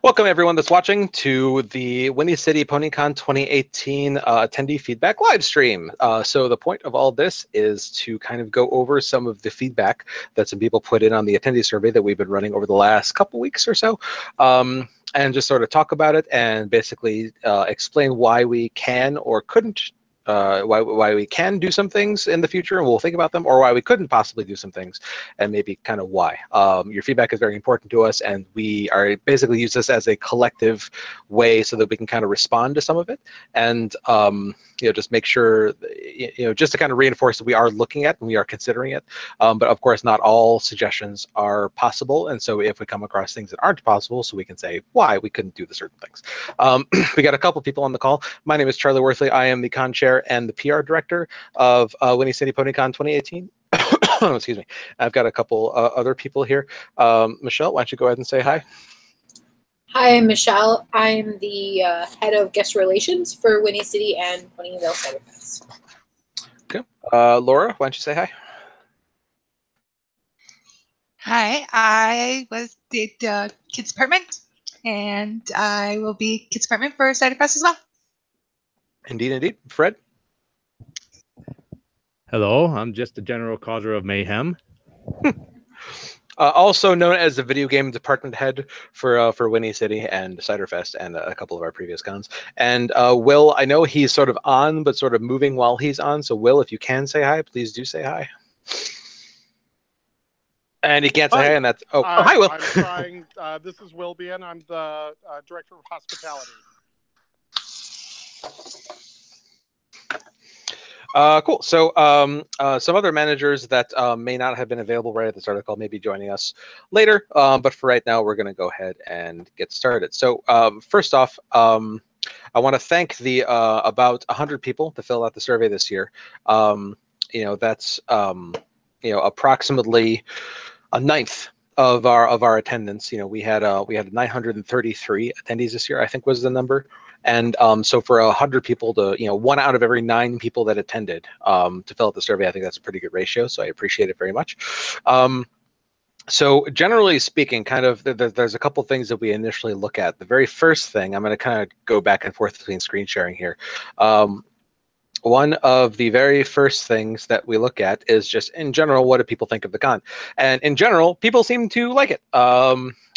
Welcome everyone that's watching to the Windy City PonyCon 2018 attendee feedback live stream. So the point of all this is to kind of go over some of the feedback that some people put in on the attendee survey that we've been running over the last couple weeks or so. And just sort of talk about it and basically explain why we can or couldn't why we can do some things in the future and we'll think about them, or why we couldn't possibly do some things and maybe kind of why. Your feedback is very important to us, and we are basically use this as a collective way so that we can kind of respond to some of it and just make sure, just to kind of reinforce that we are looking at and we are considering it. But of course, not all suggestions are possible, and so if we come across things that aren't possible, so we can say why we couldn't do the certain things. We got a couple people on the call. My name is Charlie Worthley. I am the con chair and the PR director of Windy City PonyCon 2018. Excuse me. I've got a couple other people here. Michelle, why don't you go ahead and say hi? Hi, I'm Michelle. I'm the head of guest relations for Windy City and Ponyville Cider Fest. Okay. Laura, why don't you say hi? Hi, I did kids department, and I will be kids department for Cider Fest as well. Indeed, indeed. Fred? Hello, I'm just the general causer of mayhem. Also known as the video game department head for Windy City and Cider Fest and a couple of our previous cons. And Will, I know he's sort of on, but sort of moving while he's on. So Will, if you can say hi, please do say hi. And he can't say hi, and that's hi, Will. I'm trying. This is Will Bien. I'm the director of hospitality. Cool. So some other managers that may not have been available right at the start of the call may be joining us later, but for right now, we're going to go ahead and get started. So first off, I want to thank the about 100 people that filled out the survey this year. That's approximately a ninth of our attendance. We had 933 attendees this year, I think was the number. And so for 100 people to, 1 out of every 9 people that attended to fill out the survey, I think that's a pretty good ratio. So I appreciate it very much. So generally speaking, kind of there's a couple things that we initially look at. The very first thing, I'm going to kind of go back and forth between screen sharing here. One of the very first things that we look at is just in general, what do people think of the con? And in general, people seem to like it.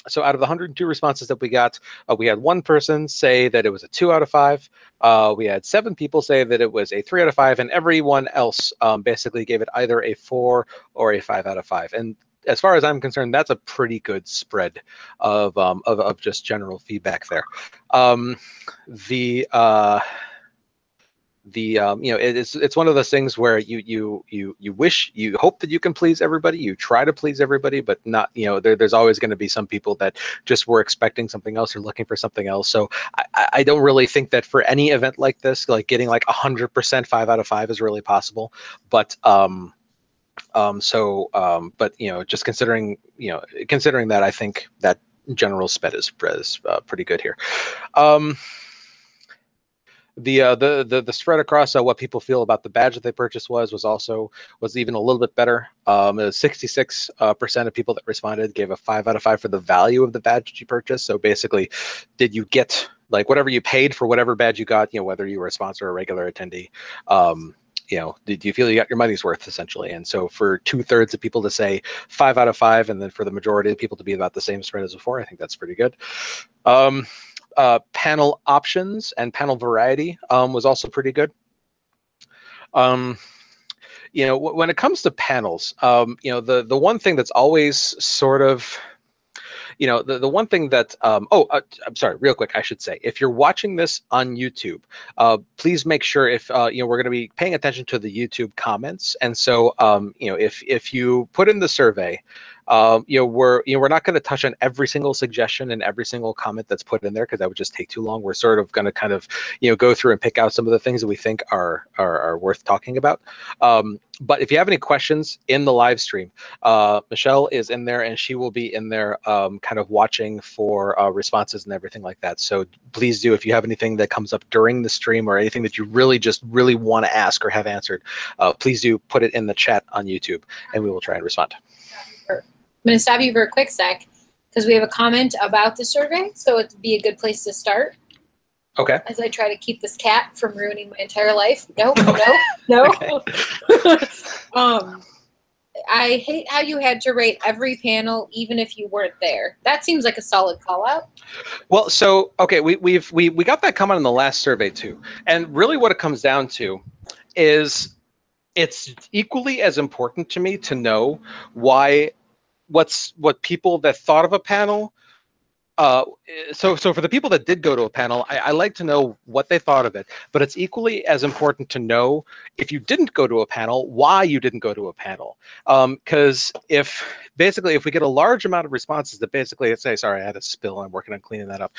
So out of the 102 responses that we got, we had 1 person say that it was a 2 out of 5. We had 7 people say that it was a 3 out of 5, and everyone else basically gave it either a 4 or a 5 out of 5. And as far as I'm concerned, that's a pretty good spread of just general feedback there. It's one of those things where you hope that you can please everybody, you try to please everybody, but not, there's always going to be some people that just were expecting something else or looking for something else. So I don't really think that for any event like this, like getting like 100% 5 out of 5 is really possible. But just considering that, I think that general spread is pretty good here. The spread across what people feel about the badge that they purchased was even a little bit better. 66% of people that responded gave a 5 out of 5 for the value of the badge that you purchased. So basically, did you get like whatever you paid for whatever badge you got? Whether you were a sponsor or a regular attendee. Did you feel you got your money's worth essentially? And so for 2/3 of people to say 5 out of 5, and then for the majority of people to be about the same spread as before, I think that's pretty good. Panel options and panel variety was also pretty good. When it comes to panels, the one thing that's always sort of, the one thing that, I'm sorry, real quick, I should say, if you're watching this on YouTube, please make sure if, we're going to be paying attention to the YouTube comments. And so, if you put in the survey, we're not going to touch on every single suggestion and every single comment that's put in there, because that would just take too long. We're sort of going to kind of, go through and pick out some of the things that we think are worth talking about. But if you have any questions in the live stream, Michelle is in there and she will be in there kind of watching for responses and everything like that. So please do, if you have anything that comes up during the stream or anything that you really want to ask or have answered, please do put it in the chat on YouTube and we will try and respond. I'm going to stop you for a quick sec. because we have a comment about the survey, so it'd be a good place to start. Okay. As I try to keep this cat from ruining my entire life. No, no. I hate how you had to rate every panel, even if you weren't there. That seems like a solid call out. Well, so okay, we got that comment in the last survey too, and really what it comes down to is it's equally as important to me to know what people that thought of a panel. So for the people that did go to a panel, I like to know what they thought of it, but it's equally as important to know if you didn't go to a panel, why you didn't go to a panel. Because if we get a large amount of responses that basically say, sorry, I had a spill, I'm working on cleaning that up.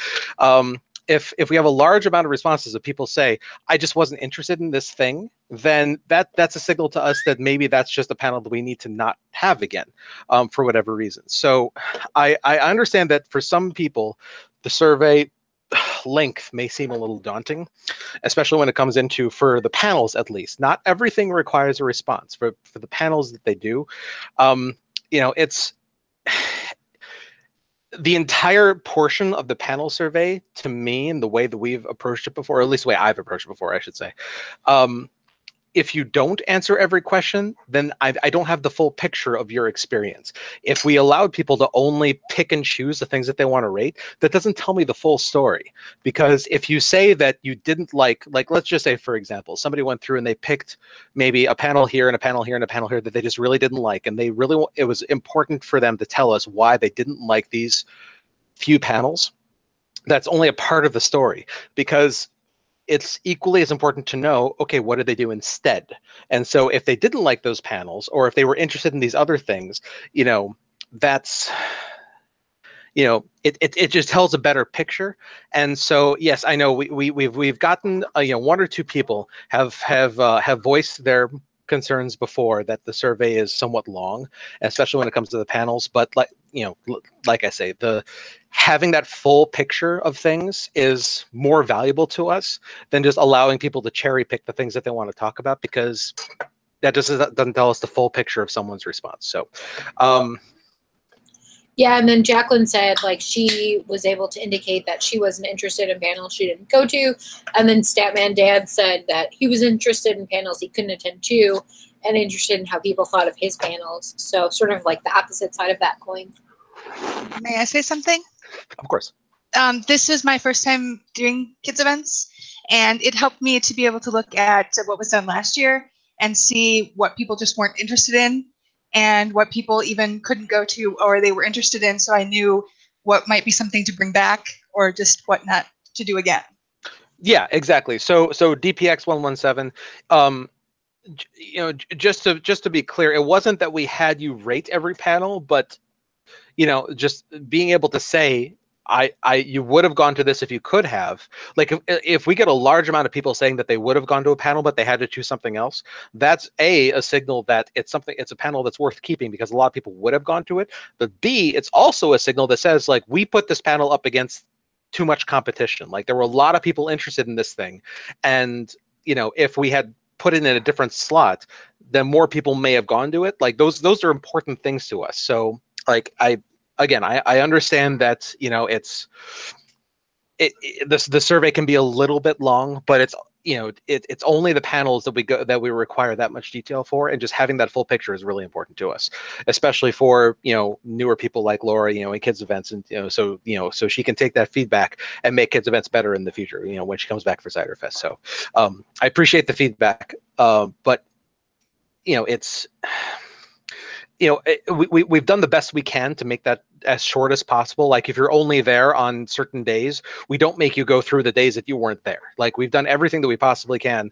If we have a large amount of responses that people say, I just wasn't interested in this thing, then that's a signal to us that maybe that's just a panel that we need to not have again for whatever reason. So I understand that for some people, the survey length may seem a little daunting, especially when it comes into, for the panels at least. Not everything requires a response. For the panels that they do, it's the entire portion of the panel survey, to me, and the way that we've approached it before, or at least the way I've approached it before, I should say, if you don't answer every question, then I don't have the full picture of your experience. If we allowed people to only pick and choose the things that they want to rate, that doesn't tell me the full story. Because if you say that you didn't like let's just say, for example, somebody went through and they picked maybe a panel here and a panel here and a panel here that they just really didn't like, and it was important for them to tell us why they didn't like these few panels, that's only a part of the story. Because it's equally as important to know, okay, what did they do instead? And so if they didn't like those panels, or if they were interested in these other things, that's, it just tells a better picture. And so, yes, I know we've gotten, one or two people have voiced their concerns before that the survey is somewhat long, especially when it comes to the panels. But like I say, having that full picture of things is more valuable to us than just allowing people to cherry pick the things that they want to talk about, because that just doesn't tell us the full picture of someone's response. So, yeah, and then Jacqueline said she was able to indicate that she wasn't interested in panels she didn't go to, and then Statman Dad said that he was interested in panels he couldn't attend to, and interested in how people thought of his panels. So sort of like the opposite side of that coin. May I say something? Of course. This is my first time doing kids events, and it helped me to be able to look at what was done last year and see what people just weren't interested in, and what people even couldn't go to or they were interested in, so I knew what might be something to bring back or just what not to do again. Yeah, exactly. So DPX117, just to be clear, it wasn't that we had you rate every panel, but just being able to say, you would have gone to this if you could have. Like if we get a large amount of people saying that they would have gone to a panel but they had to choose something else, that's a signal that it's a panel that's worth keeping because a lot of people would have gone to it. But B, it's also a signal that says we put this panel up against too much competition. There were a lot of people interested in this thing, and if we had put it in a different slot, then more people may have gone to it. Those are important things to us. So I understand that the survey can be a little bit long, but it's only the panels that we require that much detail for, and just having that full picture is really important to us, especially for newer people like Laura, in kids events, and so she can take that feedback and make kids events better in the future, when she comes back for Cider Fest. So I appreciate the feedback, but it's. We've done the best we can to make that as short as possible. If you're only there on certain days, we don't make you go through the days that you weren't there. We've done everything that we possibly can.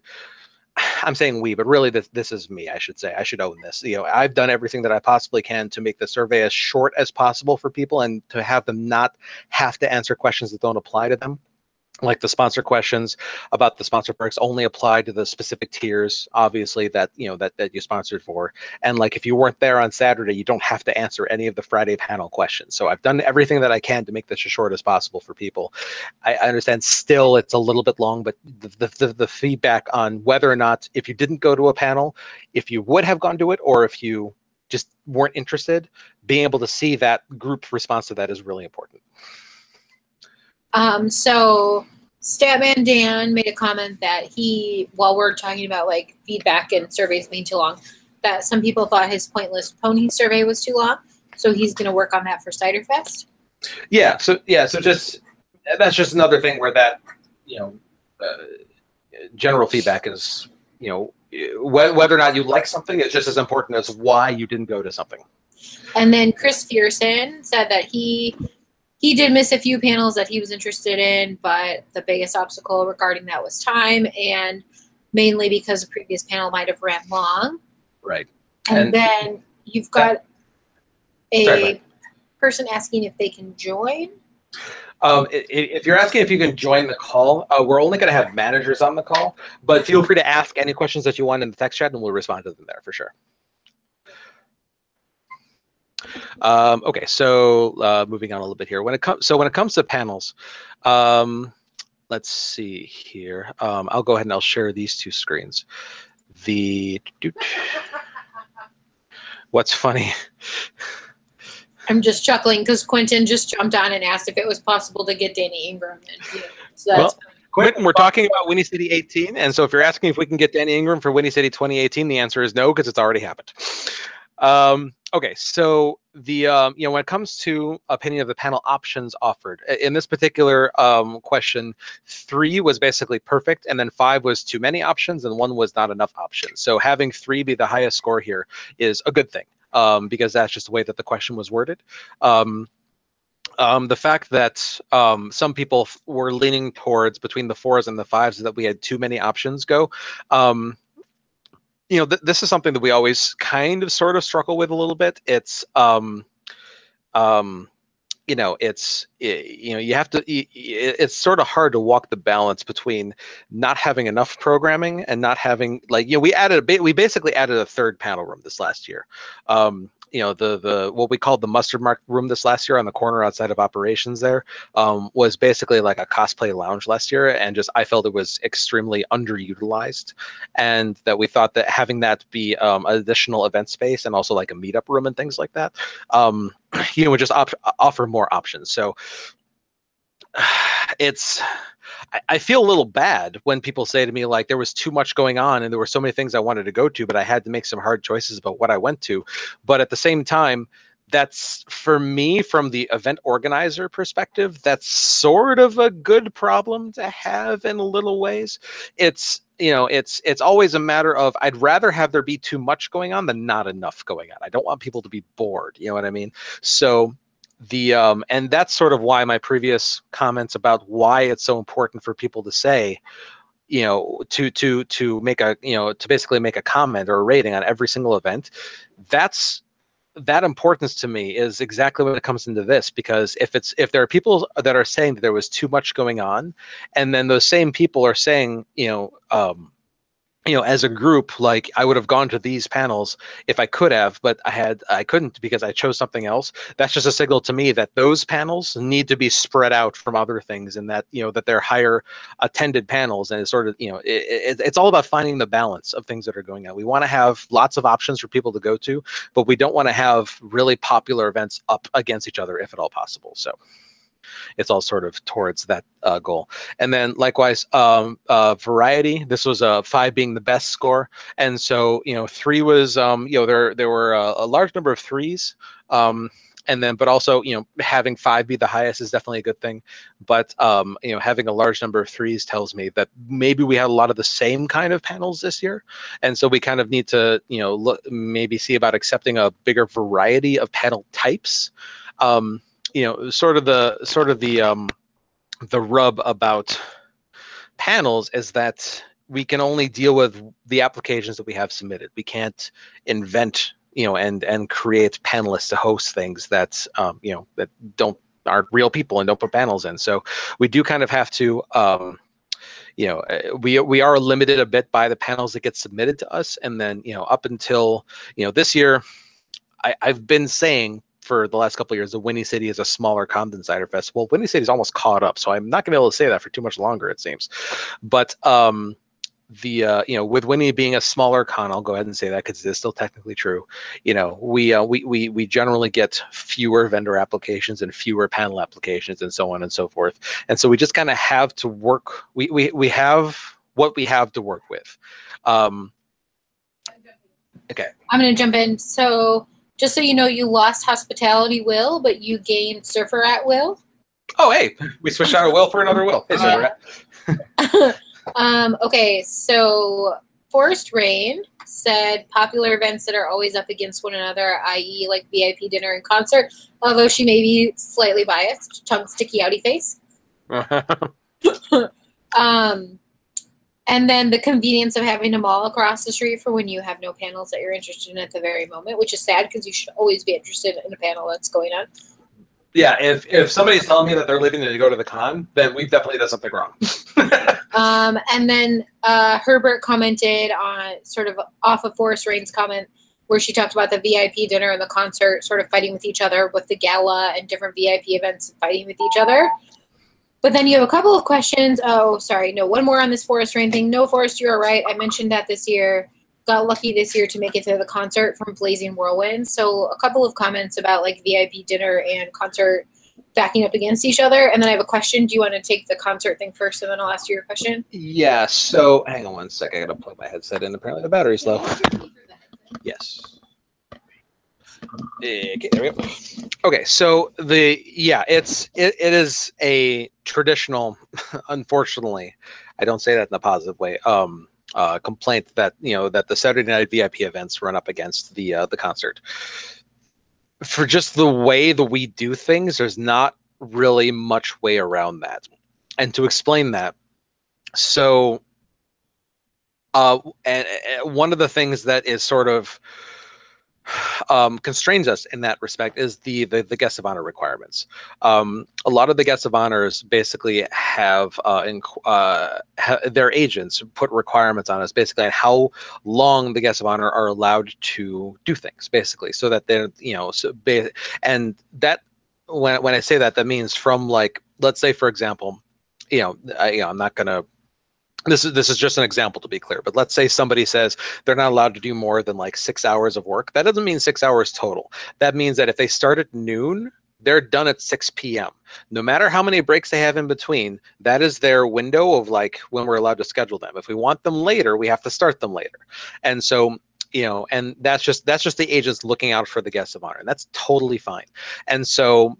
I'm saying we, but really this is me, I should say. I should own this. I've done everything that I possibly can to make the survey as short as possible for people, and to have them not have to answer questions that don't apply to them. Like the sponsor questions about the sponsor perks only apply to the specific tiers, obviously, that that you sponsored for. And if you weren't there on Saturday, you don't have to answer any of the Friday panel questions. So I've done everything that I can to make this as short as possible for people. I understand still it's a little bit long, but the feedback on whether or not, if you didn't go to a panel, if you would have gone to it, or if you just weren't interested, being able to see that group response to that is really important. So Statman Dan made a comment that while we're talking about like feedback and surveys being too long, that some people thought his pointless pony survey was too long. So he's going to work on that for Ciderfest. Yeah. So just that's just another thing where that general feedback is whether or not you like something is just as important as why you didn't go to something. And then Chris Fearson said that he did miss a few panels that he was interested in, but the biggest obstacle regarding that was time, and mainly because the previous panel might have ran long. Right. And then you've got a person asking if they can join. If you're asking if you can join the call, we're only going to have managers on the call, but feel free to ask any questions that you want in the text chat, and we'll respond to them there for sure. Okay, so moving on a little bit here. When it comes to panels, let's see here. I'll go ahead and I'll share these two screens. What's funny? I'm just chuckling because Quentin just jumped on and asked if it was possible to get Danny Ingram. And, so that's Quentin, we're talking about Winnie City 18, and so if you're asking if we can get Danny Ingram for Winnie City 2018, the answer is no, because it's already happened. Okay, so when it comes to opinion of the panel options offered, in this particular question, 3 was basically perfect, and then 5 was too many options, and 1 was not enough options. So having 3 be the highest score here is a good thing, because that's just the way that the question was worded. The fact that some people were leaning towards between the 4s and the 5s that we had too many options go. This is something that we always kind of sort of struggle with a little bit. It's it's sort of hard to walk the balance between not having enough programming and not having we basically added a 3rd panel room this last year. The what we called the mustard mark room this last year on the corner outside of operations there was basically like a cosplay lounge last year, and I felt it was extremely underutilized, and that we thought that having that be additional event space and also like a meetup room and things like that would just offer more options. So I feel a little bad when people say to me, like, there was too much going on and there were so many things I wanted to go to, but I had to make some hard choices about what I went to. But at the same time, that's, for me, from the event organizer perspective, that's sort of a good problem to have in little ways. It's always a matter of, I'd rather have there be too much going on than not enough going on. I don't want people to be bored. You know what I mean? So and that's sort of why my previous comments about why it's so important for people to say, to make a, to basically make a comment or a rating on every single event, that importance to me is exactly when it comes into this, because if there are people that are saying that there was too much going on, and then those same people are saying, as a group, like, I would have gone to these panels if I could have, but I couldn't because I chose something else. That's just a signal to me that those panels need to be spread out from other things, and that, that they're higher attended panels. And it's sort of, it's all about finding the balance of things that are going on. We want to have lots of options for people to go to, but we don't want to have really popular events up against each other if at all possible. So it's all sort of towards that goal. And then likewise, variety, this was a 5 being the best score. And so, 3 was, there were a large number of 3s. And then, but also, having 5 be the highest is definitely a good thing. But, having a large number of 3s tells me that maybe we had a lot of the same kind of panels this year. And so we kind of need to, maybe see about accepting a bigger variety of panel types. Sort of the rub about panels is that we can only deal with the applications that we have submitted. We can't invent, and create panelists to host things that, that aren't real people and don't put panels in. So we do kind of have to, we are limited a bit by the panels that get submitted to us. And then, up until, this year, I've been saying for the last couple of years, the Winnie City is a smaller con than Ciderfest. Well, Winnie City is almost caught up, so I'm not going to be able to say that for too much longer, it seems. But with Winnie being a smaller con, I'll go ahead and say that because it is still technically true. We generally get fewer vendor applications and fewer panel applications and so on and so forth. And so we just kind of have to work. We have what we have to work with. Okay. I'm going to jump in. So just so you know, you lost Hospitality Will, but you gained Surfer at Will. Oh, hey, we switched out a Will for another Will. Hey, Surfer. Okay, so Forest Rain said popular events that are always up against one another, i.e. like VIP dinner and concert, although she may be slightly biased, tongue sticky outy face. And then the convenience of having a mall across the street for when you have no panels that you're interested in at the very moment, which is sad because you should always be interested in a panel that's going on. Yeah, if somebody's telling me that they're leaving to go to the con, then we've definitely done something wrong. And then Herbert commented on sort of off of Forest Rain's comment where she talked about the VIP dinner and the concert sort of fighting with each other, with the gala and different VIP events fighting with each other. But then you have a couple of questions. Oh, sorry. No, one more on this Forest Rain thing. No, Forest, you're right. I mentioned that this year. Got lucky this year to make it to the concert from Blazing Whirlwind. So a couple of comments about like VIP dinner and concert backing up against each other. And then I have a question. Do you want to take the concert thing first and then I'll ask you your question? Yeah, so hang on one sec. I got to plug my headset in. Apparently the battery's low. Yes. Okay, there we go. Okay, so it is a traditional, unfortunately, I don't say that in a positive way, complaint that that the Saturday night VIP events run up against the concert. For just the way that we do things, there's not really much way around that. And to explain that, so and one of the things that is sort of constrains us in that respect is the guest of honor requirements. A lot of the guests of honors basically have their agents put requirements on us basically on how long the guests of honor are allowed to do things, basically, so that they're and that when I say that, that means from, like, let's say for example, I'm not gonna. This is just an example, to be clear, but let's say somebody says they're not allowed to do more than like 6 hours of work. That doesn't mean 6 hours total. That means that if they start at noon, they're done at 6 p.m. No matter how many breaks they have in between, that is their window of like when we're allowed to schedule them. If we want them later, we have to start them later. And so, and that's just the agents looking out for the guests of honor, and that's totally fine. And so,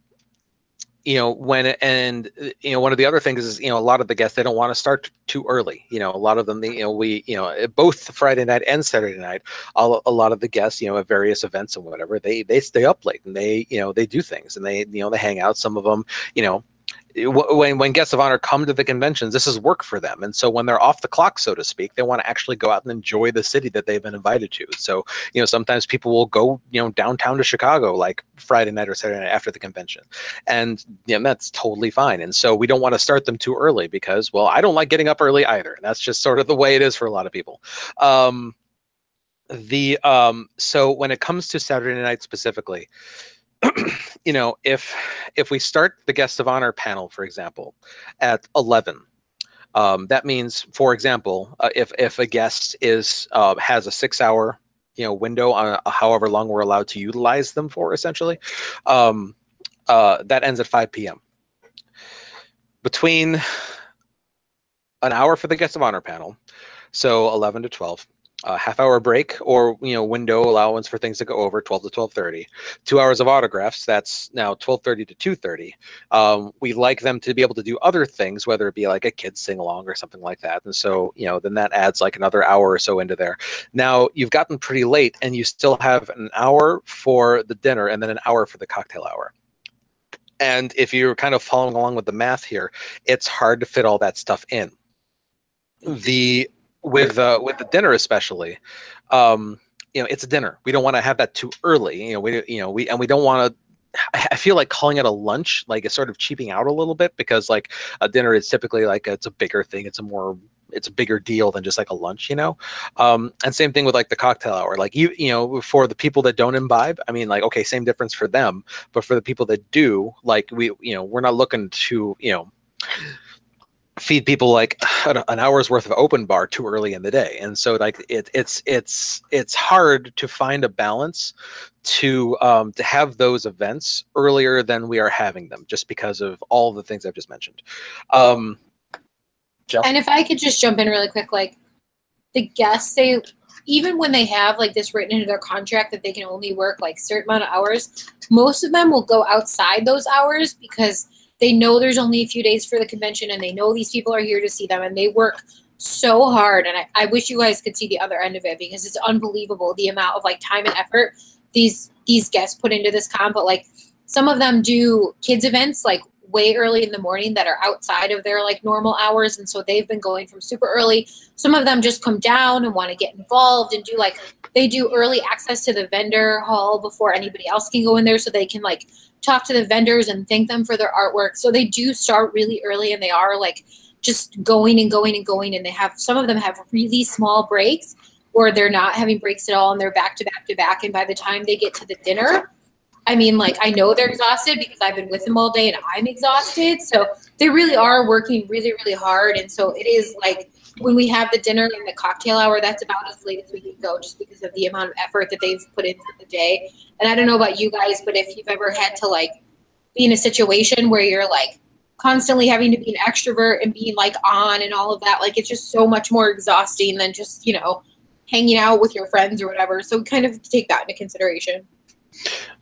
one of the other things is, a lot of the guests, they don't want to start too early. A lot of them, both Friday night and Saturday night, a lot of the guests, at various events and whatever, they stay up late and they do things and they hang out. Some of them, when guests of honor come to the conventions, this is work for them. And so when they're off the clock, so to speak, they want to actually go out and enjoy the city that they've been invited to. So, sometimes people will go, downtown to Chicago, like Friday night or Saturday night after the convention. And that's totally fine. And so we don't want to start them too early because, well, I don't like getting up early either. And that's just sort of the way it is for a lot of people. So when it comes to Saturday night specifically, if we start the guest of honor panel, for example, at 11, that means, for example, if a guest has a 6 hour window on however long we're allowed to utilize them for, essentially, that ends at 5 p.m. Between an hour for the guest of honor panel, so 11 to 12. Half-hour break or window allowance for things to go over 12 to 12:30. 2 hours of autographs. That's now 12:30 to 2:30. We like them to be able to do other things, whether it be like a kid sing along or something like that. And so then that adds like another hour or so into there. Now you've gotten pretty late, and you still have an hour for the dinner and then an hour for the cocktail hour. And if you're kind of following along with the math here, it's hard to fit all that stuff in. With the dinner especially, it's a dinner. We don't want to have that too early. We don't want to. I feel like calling it a lunch, like, it's sort of cheaping out a little bit, because like a dinner is typically like it's a bigger thing. It's a bigger deal than just like a lunch, and same thing with like the cocktail hour. Like for the people that don't imbibe, I mean, like, okay, same difference for them, but for the people that do, like we're not looking to feed people like an hour's worth of open bar too early in the day. And so like it's hard to find a balance to have those events earlier than we are having them, just because of all the things I've just mentioned. Jill? And if I could just jump in really quick, like the guests, they, even when they have like this written into their contract that they can only work like a certain amount of hours, most of them will go outside those hours because they know there's only a few days for the convention and they know these people are here to see them, and they work so hard. And I wish you guys could see the other end of it, because it's unbelievable the amount of like time and effort these guests put into this con. But like some of them do kids events like way early in the morning that are outside of their like normal hours, and so they've been going from super early. Some of them just come down and want to get involved and do like, they do early access to the vendor hall before anybody else can go in there, so they can like talk to the vendors and thank them for their artwork. So they do start really early, and they are like just going and going and going, and they have, some of them have really small breaks, or they're not having breaks at all, and they're back to back to back, and by the time they get to the dinner, I mean, like, I know they're exhausted because I've been with them all day and I'm exhausted. So they really are working really, really hard. And so it is like, when we have the dinner and the cocktail hour, that's about as late as we can go, just because of the amount of effort that they've put into the day. And I don't know about you guys, but if you've ever had to like be in a situation where you're like constantly having to be an extrovert and being like on and all of that, like it's just so much more exhausting than just, you know, hanging out with your friends or whatever. So kind of take that into consideration.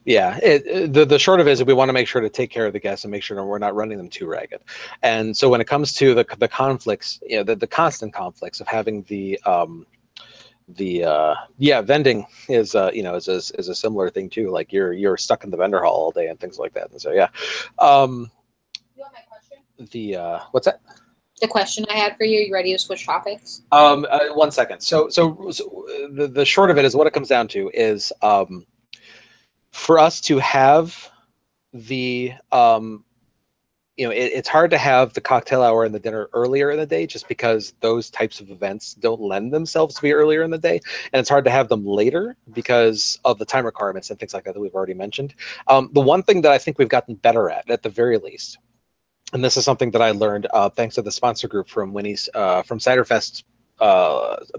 Yeah, the short of it is we want to make sure to take care of the guests and make sure that we're not running them too ragged. And so when it comes to the conflicts, you know, the constant conflicts of having vending is you know, is a similar thing too. Like you're stuck in the vendor hall all day and things like that. And so yeah. You want my question? What's that? The question I had for you. You ready to switch topics? 1 second. So the short of it is, what it comes down to is for us to have the you know, it's hard to have the cocktail hour and the dinner earlier in the day, just because those types of events don't lend themselves to be earlier in the day. And it's hard to have them later because of the time requirements and things like that we've already mentioned. The one thing that I think we've gotten better at the very least, and this is something that I learned thanks to the sponsor group from Winnie's, from Ciderfest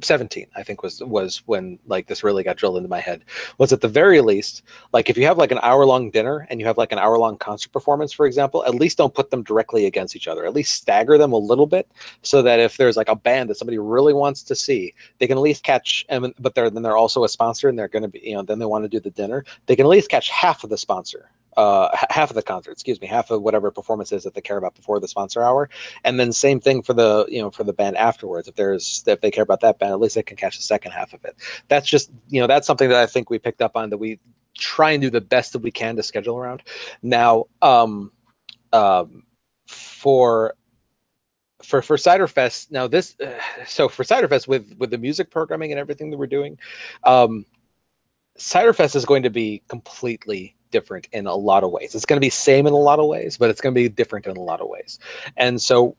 17, I think was when like this really got drilled into my head, was at the very least, like if you have like an hour-long dinner and you have like an hour-long concert performance, for example, at least don't put them directly against each other. At least stagger them a little bit, so that if there's like a band that somebody really wants to see, they can at least catch, but they're also a sponsor and they're going to be, you know, then they want to do the dinner, they can at least catch half of the sponsor. Half of the concert, excuse me, half of whatever performance is that they care about before the sponsor hour, and then same thing for the, you know, for the band afterwards. If they care about that band, at least they can catch the second half of it. That's just, you know, that's something that I think we picked up on, that we try and do the best that we can to schedule around. Now, for Ciderfest, now this, so for Ciderfest with the music programming and everything that we're doing, Ciderfest is going to be completely different in a lot of ways. It's going to be same in a lot of ways, but it's going to be different in a lot of ways. And so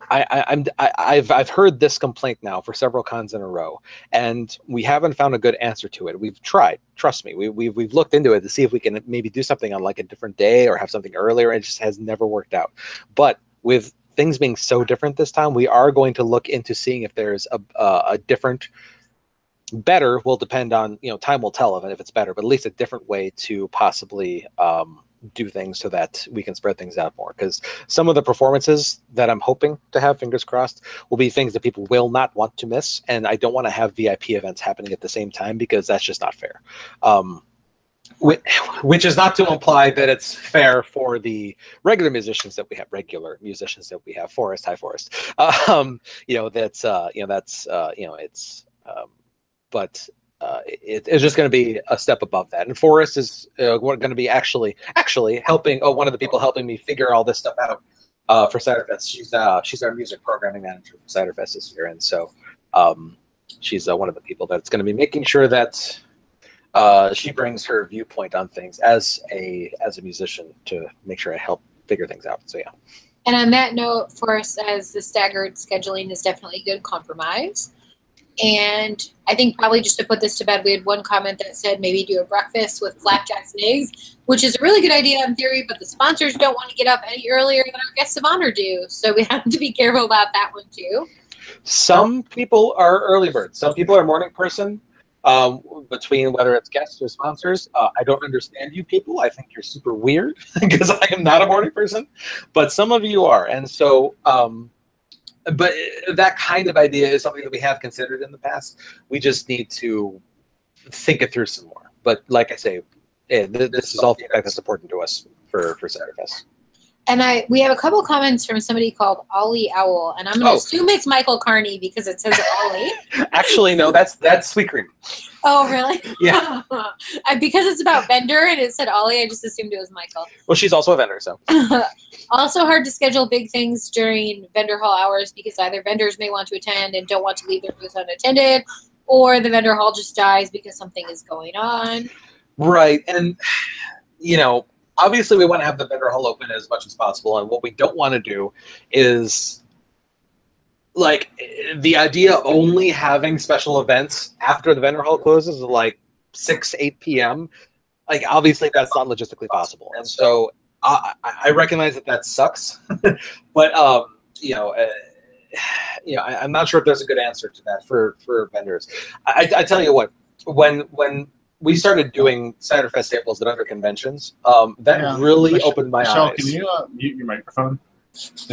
I've heard this complaint now for several cons in a row, and we haven't found a good answer to it. We've tried, trust me, we've looked into it to see if we can maybe do something on like a different day or have something earlier. It just has never worked out. But with things being so different this time, we are going to look into seeing if there's a different, better will depend on, you know, time will tell if it's better, but at least a different way to possibly do things so that we can spread things out more. Because some of the performances that I'm hoping to have, fingers crossed, will be things that people will not want to miss, and I don't want to have VIP events happening at the same time, because that's just not fair. Which is not to imply that it's fair for the regular musicians that we have, Forest, High Forest. You know, that's you know, it's but it's just going to be a step above that. And Forrest is going to be actually helping. Oh, one of the people helping me figure all this stuff out for Ciderfest. She's our music programming manager for Ciderfest this year, and so she's one of the people that's going to be making sure that she brings her viewpoint on things as a musician to make sure I help figure things out. So yeah. And on that note, Forrest, as the staggered scheduling is definitely a good compromise. And I think probably just to put this to bed, we had one comment that said maybe do a breakfast with flapjacks and eggs, which is a really good idea in theory, but the sponsors don't want to get up any earlier than our guests of honor do. So we have to be careful about that one too. Some people are early birds. Some people are morning person. Between whether it's guests or sponsors, I don't understand you people. I think you're super weird because I am not a morning person, but some of you are. And so, but that kind of idea is something that we have considered in the past. We just need to think it through some more. But like I say, this is all feedback that's important to us for Satterfest. And we have a couple comments from somebody called Ollie Owl, and I'm going to assume it's Michael Carney because it says Ollie. Actually, no, that's Sweet Cream. Oh, really? Yeah. Because it's about vendor and it said Ollie, I just assumed it was Michael. Well, she's also a vendor, so. Also hard to schedule big things during vendor hall hours because either vendors may want to attend and don't want to leave their booth unattended, or the vendor hall just dies because something is going on. Right, and, you know, obviously, we want to have the vendor hall open as much as possible, and what we don't want to do is, like, the idea of only having special events after the vendor hall closes at, like, 6, 8 p.m., like, obviously, that's not logistically possible. And so I recognize that sucks, but, you know, I'm not sure if there's a good answer to that for vendors. I tell you what, when we started doing Satterfest tables at other conventions. That really opened my Michelle, eyes. Can you mute your microphone?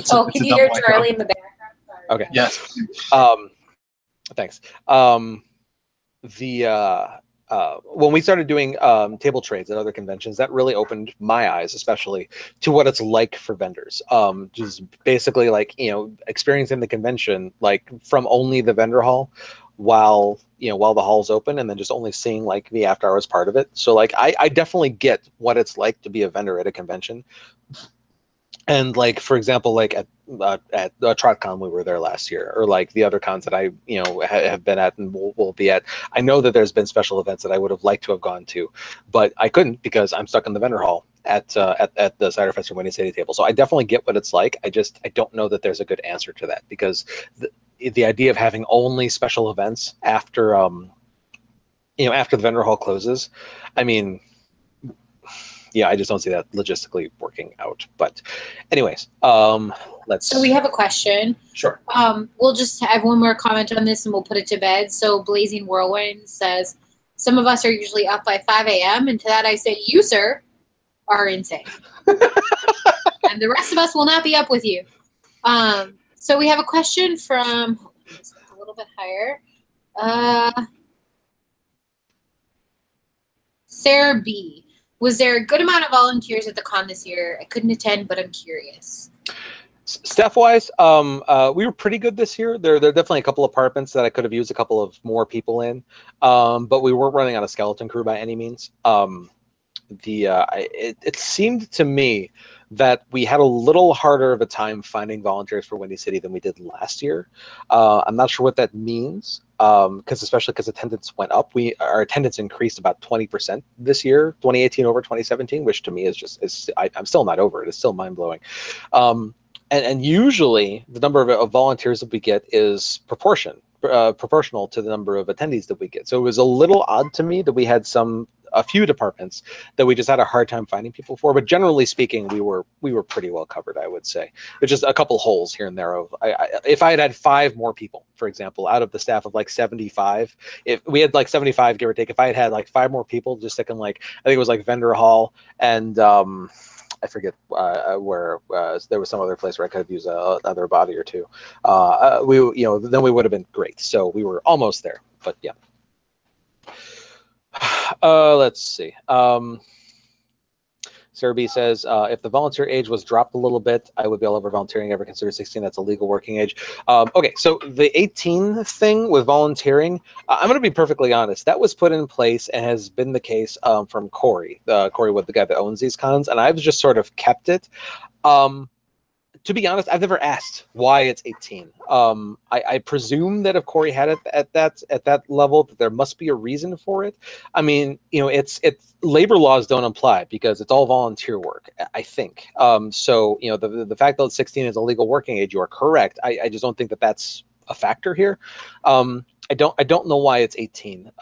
Can you hear Charlie in the background? Sorry. Okay. Yes. Thanks. When we started doing table trades at other conventions, that really opened my eyes, especially to what it's like for vendors. Just basically like, you know, experiencing the convention like from only the vendor hall while the hall's open, and then just only seeing like the after hours part of it. So like I definitely get what it's like to be a vendor at a convention. And like, for example, like at TrotCon, we were there last year, or like the other cons that I, have been at and will be at. I know that there's been special events that I would have liked to have gone to, but I couldn't because I'm stuck in the vendor hall at the Satterfest or Windy City table. So I definitely get what it's like. I don't know that there's a good answer to that, because the idea of having only special events after after the vendor hall closes, I mean, yeah, I just don't see that logistically working out. But anyways, let's. So we have a question. Sure. We'll just have one more comment on this and we'll put it to bed. So Blazing Whirlwind says, some of us are usually up by 5 a.m. And to that I say, you, sir, are insane. And the rest of us will not be up with you. So we have a question from, a little bit higher. Sarah B. Was there a good amount of volunteers at the con this year? I couldn't attend, but I'm curious. Staff-wise, we were pretty good this year. There are definitely a couple of apartments that I could have used a couple of more people in, but we weren't running on a skeleton crew by any means. It seemed to me that we had a little harder of a time finding volunteers for Windy City than we did last year. I'm not sure what that means, especially because attendance went up. Our attendance increased about 20% this year, 2018 over 2017, which to me is I'm still not over it. It's still mind-blowing. And usually the number of volunteers that we get is proportional to the number of attendees that we get. So it was a little odd to me that we had a few departments that we just had a hard time finding people for, but generally speaking, we were pretty well covered, I would say. There's just a couple holes here and there. If I had 5 more people, for example, out of the staff of like 75, if we had like 75, give or take, if I had like 5 more people, just thinking like, I think it was like vendor hall and I forget where there was some other place where I could have used another body or two. Then we would have been great. So we were almost there, but yeah. Let's see. Sarah B says, if the volunteer age was dropped a little bit, I would be all over volunteering. Ever consider 16? That's a legal working age. Okay, so the 18 thing with volunteering, I'm going to be perfectly honest. That was put in place and has been the case from Corey. Corey was the guy that owns these cons, and I've just sort of kept it. To be honest, I've never asked why it's 18. I presume that if Corey had it at that level, that there must be a reason for it. I mean, it's labor laws don't apply because it's all volunteer work, I think. So the fact that 16 is a legal working age, you are correct. I just don't think that that's a factor here. I don't know why it's 18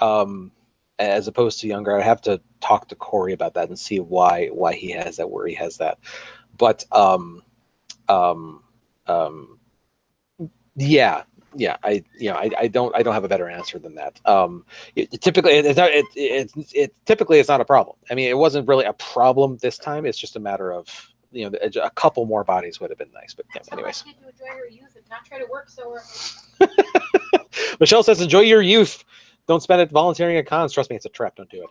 as opposed to younger. I have to talk to Corey about that and see why he has that, where he has that. But yeah, I don't have a better answer than that. Typically it's not a problem. I mean, it wasn't really a problem this time. It's just a matter of, you know, a couple more bodies would have been nice. But yeah, anyways. To enjoy her youth and not try to work so early. Michelle says, enjoy your youth. Don't spend it volunteering at cons. Trust me, it's a trap. Don't do it.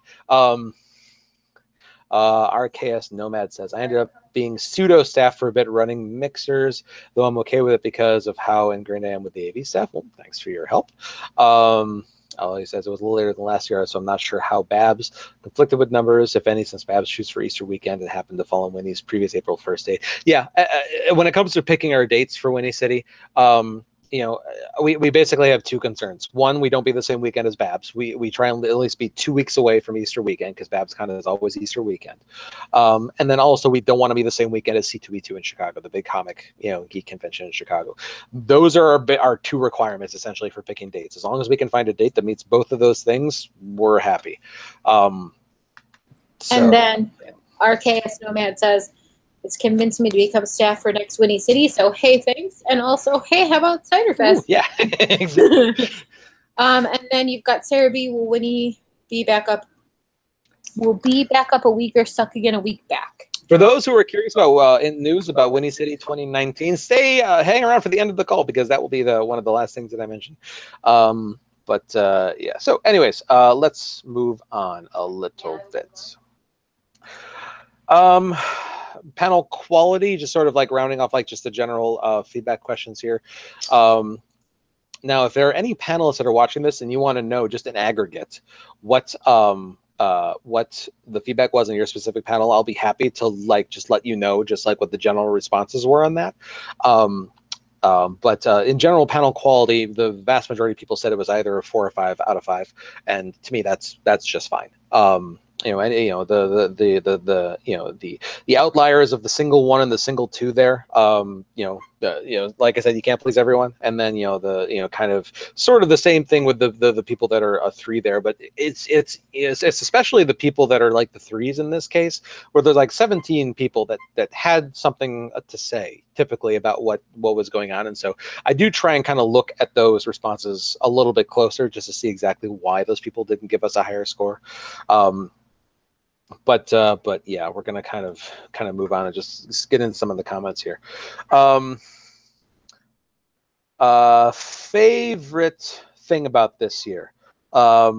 RKS Nomad says, I ended up being pseudo staff for a bit running mixers, though I'm okay with it because of how ingrained I am with the AV staff. Well, thanks for your help. He says it was a little later than last year, so I'm not sure how Babs conflicted with numbers, if any, since Babs shoots for Easter weekend and happened to fall on Winnie's previous April 1st date. Yeah, when it comes to picking our dates for Winnie City, you know, we basically have two concerns. One, we don't be the same weekend as Babs. We try and at least be 2 weeks away from Easter weekend, because Babs kind of is always Easter weekend. And then also we don't want to be the same weekend as C2E2 in Chicago, the big comic, you know, geek convention in Chicago. Those are our two requirements essentially for picking dates. As long as we can find a date that meets both of those things, we're happy. And then RKS Nomad says, it's convinced me to become staff for next Winnie City. So, hey, thanks. And also, hey, how about Cider Fest? Ooh, yeah, exactly. And then you've got Sarah B. Will Winnie be back up? Will be back up a week or stuck again a week back? For those who are curious about news about Winnie City 2019, hang around for the end of the call, because that will be one of the last things that I mentioned. Yeah. So, anyways, let's move on a little bit. Panel quality, just sort of like rounding off like just the general feedback questions here. Now, if there are any panelists that are watching this and you want to know just in aggregate what the feedback was in your specific panel, I'll be happy to just let you know just like what the general responses were on that. In general panel quality, the vast majority of people said it was either a 4 or 5 out of 5, and to me that's just fine. You know, and you know the outliers of the single 1 and the single 2 there. Like I said, you can't please everyone, and then kind of sort of the same thing with the people that are a 3 there. But it's especially the people that are like the 3s in this case, where there's like 17 people that had something to say typically about what was going on, and so I do try and kind of look at those responses a little bit closer just to see exactly why those people didn't give us a higher score. But yeah, we're gonna kind of move on and just get into some of the comments here. Favorite thing about this year, a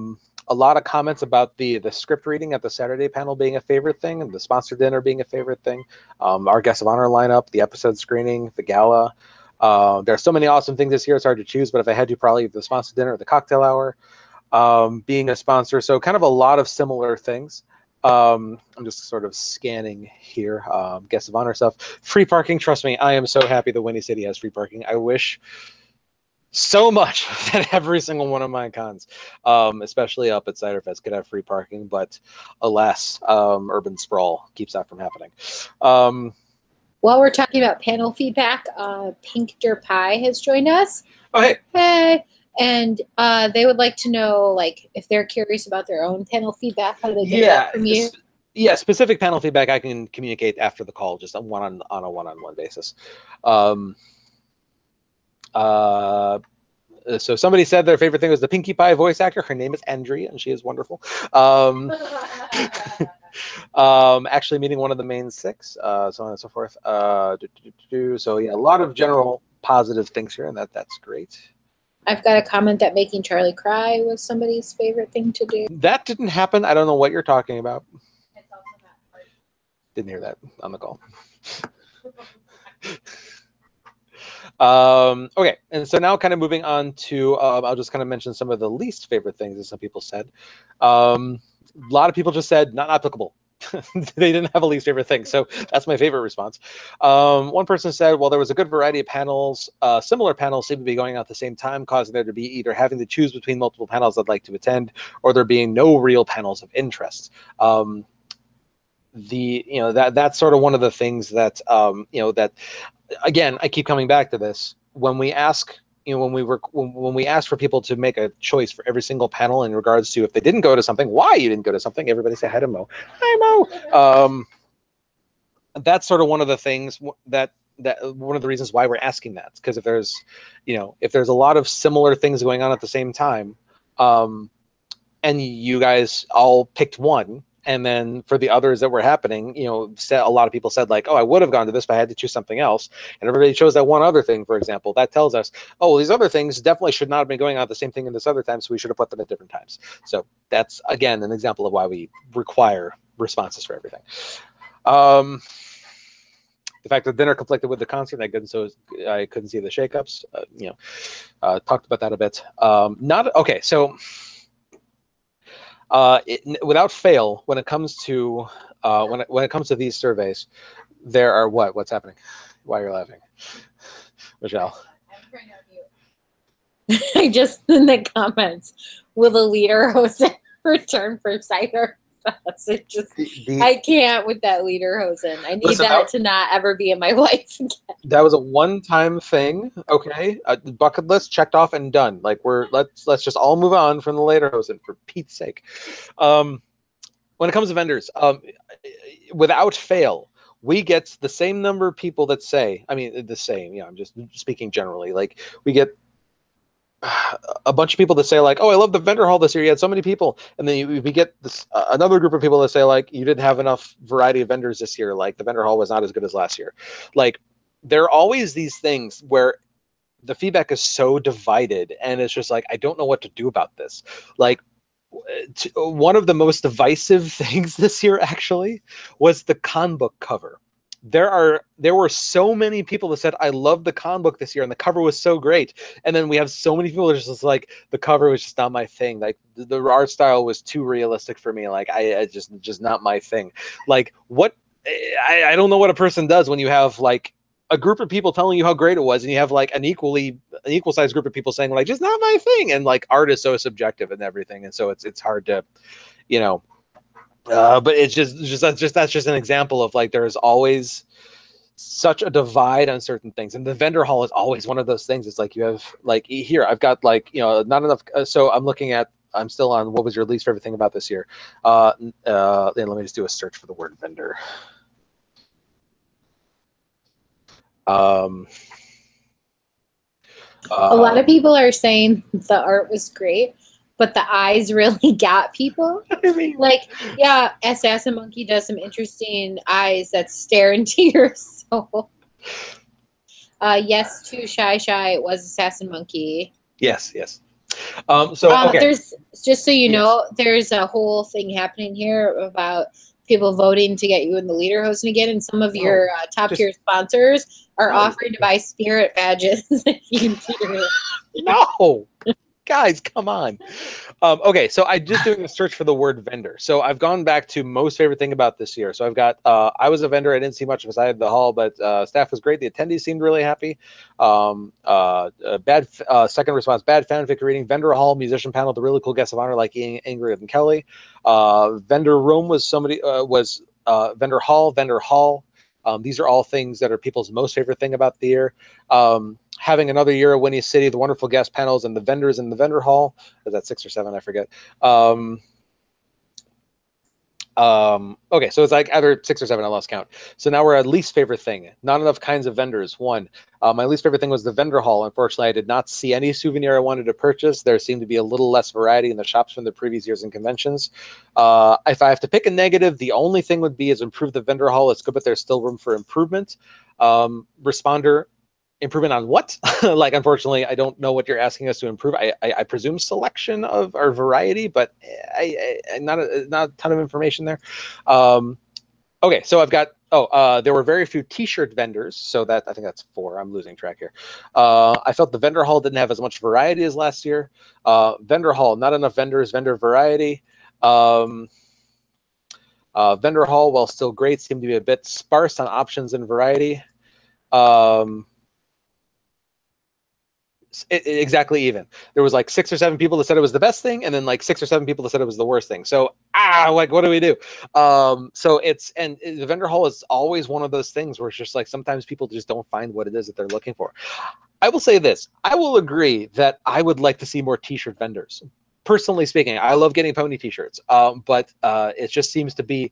lot of comments about the script reading at the Saturday panel being a favorite thing, and the sponsor dinner being a favorite thing. Our guest of honor lineup, the episode screening, the gala. There are so many awesome things this year, it's hard to choose, but if I had to, probably the sponsor dinner or the cocktail hour, being a sponsor. So kind of a lot of similar things. I'm just sort of scanning here. Guest of honor stuff. Free parking, trust me, I am so happy that Winnie City has free parking. I wish so much that every single one of my cons, especially up at Cider Fest, could have free parking, but alas, urban sprawl keeps that from happening. While we're talking about panel feedback, Pink Der Pie has joined us. Oh, hey. Hey. And they would like to know, like, if they're curious about their own panel feedback, how do they get that from you? Yeah, specific panel feedback I can communicate after the call, just on a one-on-one basis. So somebody said their favorite thing was the Pinkie Pie voice actor. Her name is Andrea, and she is wonderful. Actually meeting one of the main 6, so on and so forth. So yeah, a lot of general positive things here, and that's great. I've got a comment that making Charlie cry was somebody's favorite thing to do. That didn't happen. I don't know what you're talking about. It's also not part. Didn't hear that on the call. Okay, and so now kind of moving on to, I'll just kind of mention some of the least favorite things that some people said. A lot of people just said not applicable. They didn't have a least favorite thing, so that's my favorite response. One person said, well, there was a good variety of panels. Similar panels seem to be going on at the same time, causing there to be either having to choose between multiple panels I'd like to attend, or there being no real panels of interest. That's sort of one of the things that that again, I keep coming back to this. When we ask you know, when we asked for people to make a choice for every single panel in regards to if they didn't go to something, why you didn't go to something, everybody say hi to Mo. Hi, Mo. That's sort of one of the things that one of the reasons why we're asking that, because if there's, you know, if there's a lot of similar things going on at the same time, and you guys all picked one, and then for the others that were happening, you know, a lot of people said like, oh, I would have gone to this, but I had to choose something else, and everybody chose that one other thing, for example. That tells us, oh, well, these other things definitely should not have been going on at the same thing in this other time, so we should have put them at different times. So that's, again, an example of why we require responses for everything. The fact that dinner conflicted with the concert, I couldn't see the shakeups. You know, talked about that a bit. Okay, so without fail, when it comes to when it comes to these surveys, there are what's happening? Why are you laughing, Michelle? I just in the comments, will the lederhosen return for cider? It just, I can't with that lederhosen. I need that to not ever be in my life again. That was a one-time thing, okay? Bucket list checked off and done. Like let's just all move on from the lederhosen, for Pete's sake. When it comes to vendors, without fail, we get the same number of people that say, I mean, the same. Yeah, I'm just speaking generally. Like we get a bunch of people that say like, oh, I love the vendor hall this year. You had so many people. And then we get this another group of people that say like, you didn't have enough variety of vendors this year. Like the vendor hall was not as good as last year. Like there are always these things where the feedback is so divided, and it's just like, I don't know what to do about this. Like one of the most divisive things this year actually was the con book cover. There were so many people that said, I love the con book this year and the cover was so great. And then we have so many people that are just like, the cover was just not my thing. Like the art style was too realistic for me. Like I just not my thing. Like what, I don't know what a person does when you have like a group of people telling you how great it was, and you have like an equal sized group of people saying like, just not my thing. And like art is so subjective and everything. And so it's hard to, you know, but it's that's just an example of like, there is always such a divide on certain things, and the vendor hall is always one of those things. It's like you have like here, I've got like, you know, not enough. So I'm still on what was your least favorite thing about this year. Then let me just do a search for the word vendor. A lot of people are saying the art was great, but the eyes really got people. I mean, like, yeah, Assassin Monkey does some interesting eyes that stare into your soul. Yes, to Shy it was Assassin Monkey. Yes. Okay. There's, just so you know, there's a whole thing happening here about people voting to get you in the lederhosen again, and some of your top tier sponsors are offering to buy spirit badges if you can see it. No. Guys, come on. Okay, so I'm just doing a search for the word vendor. So I've gone back to most favorite thing about this year. So I've got, I was a vendor. I didn't see much beside the hall, but staff was great. The attendees seemed really happy. Second response, bad fanfic reading. Vendor hall, musician panel, the really cool guests of honor like Ingrid and Kelly. Vendor room was vendor hall. These are all things that are people's most favorite thing about the year. Having another year at Winnie City, the wonderful guest panels, and the vendors in the vendor hall. Is that 6 or 7? I forget. Okay, so it's like either 6 or 7. I lost count. So now we're at least favorite thing. Not enough kinds of vendors. 1. My least favorite thing was the vendor hall. Unfortunately, I did not see any souvenir I wanted to purchase. There seemed to be a little less variety in the shops from the previous years and conventions. If I have to pick a negative, the only thing would be is improve the vendor hall. It's good, but there's still room for improvement. Responder. Improvement on what? Like, unfortunately, I don't know what you're asking us to improve. I presume selection of our variety, but not a ton of information there. Okay, so I've got, there were very few t-shirt vendors, so that, I think that's 4. I'm losing track here. I felt the vendor hall didn't have as much variety as last year. Vendor hall, not enough vendors, vendor variety. Vendor hall, while still great, seemed to be a bit sparse on options and variety. Exactly even. There was like 6 or 7 people that said it was the best thing, and then like 6 or 7 people that said it was the worst thing. So like, what do we do? So and the vendor hall is always one of those things where it's just like sometimes people just don't find what it is that they're looking for. I will say this. I will agree that I would like to see more T-shirt vendors. Personally speaking, I love getting pony T-shirts, but it just seems to be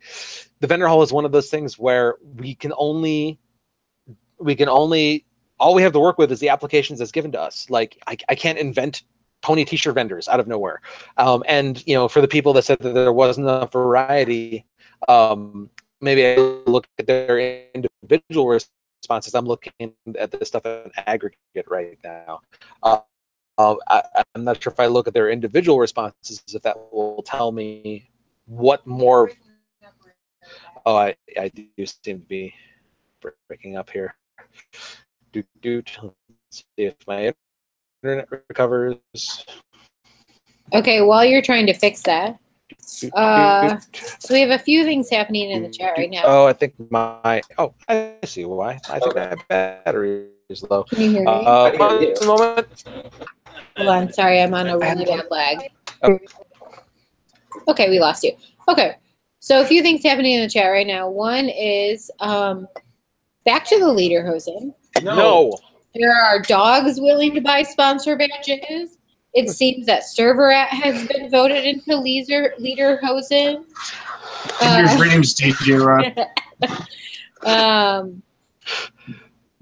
the vendor hall is one of those things where we can only all we have to work with is the applications that's given to us. Like I can't invent pony T-shirt vendors out of nowhere. And you know, for the people that said that there wasn't enough variety, maybe I look at their individual responses. I'm looking at this stuff in aggregate right now. I'm not sure if I look at their individual responses, if that will tell me what more. Oh, I do seem to be breaking up here. Let's see if my internet recovers. Okay, while you're trying to fix that, so we have a few things happening in the chat right now. Oh, I think I see why. I think my battery is low. Can you hear me? One moment. Hold on, sorry, I'm on a really bad lag. Okay, we lost you. Okay, so a few things happening in the chat right now. One is back to the Lederhosen. No. There are dogs willing to buy sponsor badges. It seems that Serverat has been voted into Lederhosen. Your dreams, DJ Rod.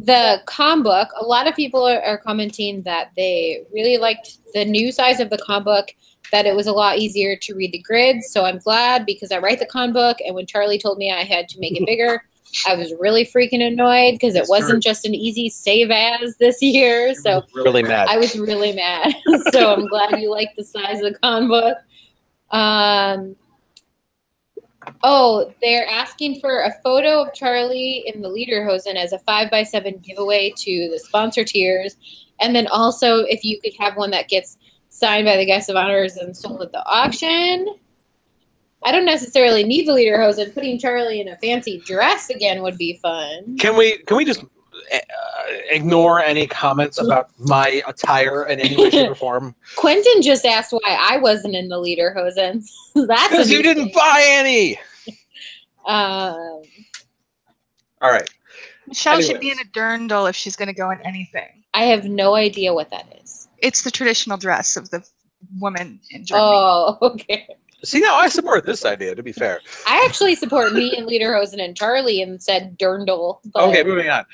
The comm book, a lot of people are commenting that they really liked the new size of the comm book, that it was a lot easier to read the grids. So I'm glad, because I write the comm book, and when Charlie told me I had to make it bigger, I was really freaking annoyed because it wasn't just an easy save as this year. So really mad. I was really mad. So I'm glad you like the size of the comm book. Oh, they're asking for a photo of Charlie in the Lederhosen as a 5x7 giveaway to the sponsor tiers. And then also if you could have one that gets signed by the guests of honors and sold at the auction. I don't necessarily need the Lederhosen. Putting Charlie in a fancy dress again would be fun. Can we just ignore any comments about my attire in any way, shape, or form? Quentin just asked why I wasn't in the Lederhosen. That's because you didn't buy any. All right. Michelle should be in a dirndl if she's going to go in anything. I have no idea what that is. It's the traditional dress of the woman in Germany. Oh, okay. See, now I support this idea, to be fair. I actually support me and Lederhosen and Charlie and said dirndl. Okay, moving on.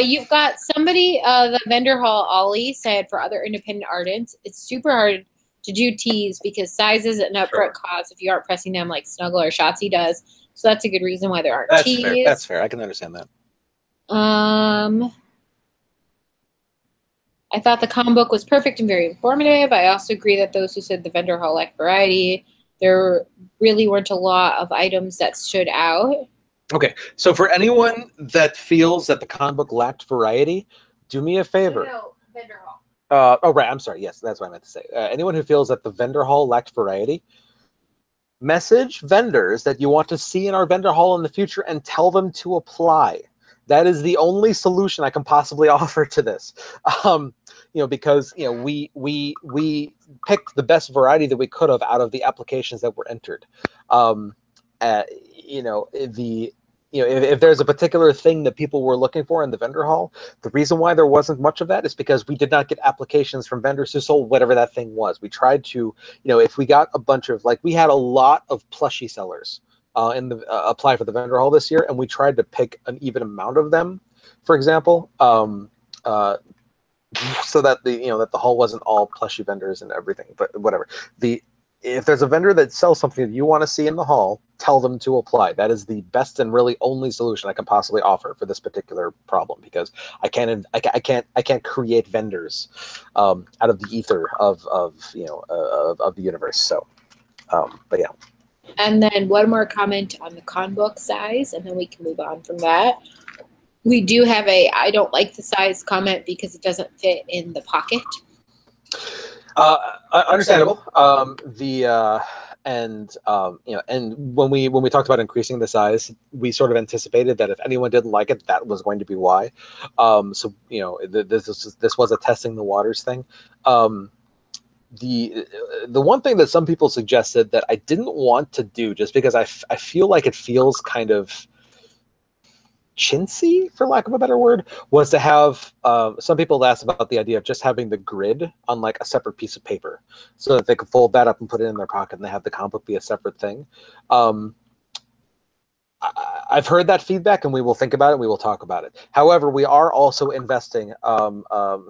You've got somebody, the vendor hall, Ollie, said for other independent artists, it's super hard to do tees because sizes and upfront costs if you aren't pressing them like Snuggle or Shotzi does. So that's a good reason why there aren't tees. Fair. That's fair. I can understand that. I thought the comm book was perfect and very informative. I also agree that those who said the vendor hall lacked variety, there really weren't a lot of items that stood out. Okay, so for anyone that feels that the comm book lacked variety, do me a favor. No, vendor hall. Oh, right, I'm sorry. Yes, that's what I meant to say. Anyone who feels that the vendor hall lacked variety, message vendors that you want to see in our vendor hall in the future and tell them to apply. That is the only solution I can possibly offer to this. Because we picked the best variety that we could have out of the applications that were entered. If there's a particular thing that people were looking for in the vendor hall, the reason why there wasn't much of that is because we did not get applications from vendors who sold whatever that thing was. We tried to, if we got a bunch of, we had a lot of plushie sellers apply for the vendor hall this year, and we tried to pick an even amount of them, for example, so that the hall wasn't all plushie vendors and everything. But whatever. If there's a vendor that sells something that you want to see in the hall, tell them to apply. That is the best and really only solution I can possibly offer for this particular problem, because I can't create vendors out of the ether of the universe. So, but yeah. And then one more comment on the con book size, and then we can move on from that. We do have I don't like the size comment because it doesn't fit in the pocket. Understandable. And when we talked about increasing the size, we sort of anticipated that if anyone didn't like it, that was going to be why. This was a testing the waters thing. The one thing that some people suggested that I didn't want to do, just because I feel like it feels kind of chintzy, for lack of a better word, was to have some people asked about the idea of just having the grid on like a separate piece of paper so that they could fold that up and put it in their pocket and they have the comic book be a separate thing. I've heard that feedback and we will think about it and we will talk about it. However, we are also investing,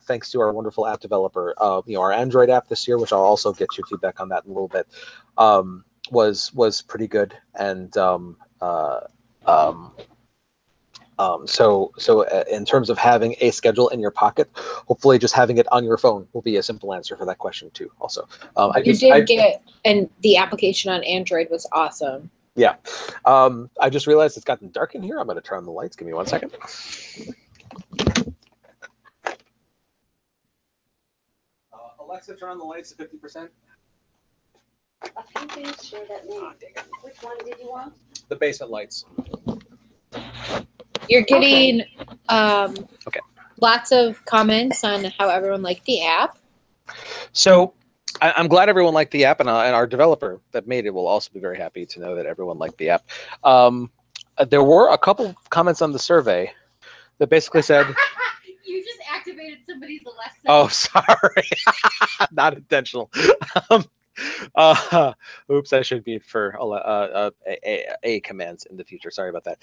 thanks to our wonderful app developer, our Android app this year, which I'll also get your feedback on that in a little bit, was pretty good. And so in terms of having a schedule in your pocket, hopefully just having it on your phone will be a simple answer for that question too. Also, and the application on Android was awesome. Yeah, I just realized it's gotten dark in here. I'm going to turn on the lights. Give me 1 second. Alexa, turn on the lights to 50%. Share that link. Oh, dang it. Which one did you want? The basement lights. You're getting lots of comments on how everyone liked the app. So I'm glad everyone liked the app, and our developer that made it will also be very happy to know that everyone liked the app. There were a couple comments on the survey that basically said... You just activated somebody's Alexa. Oh, sorry. Not intentional. Oops, I should be for A commands in the future. Sorry about that.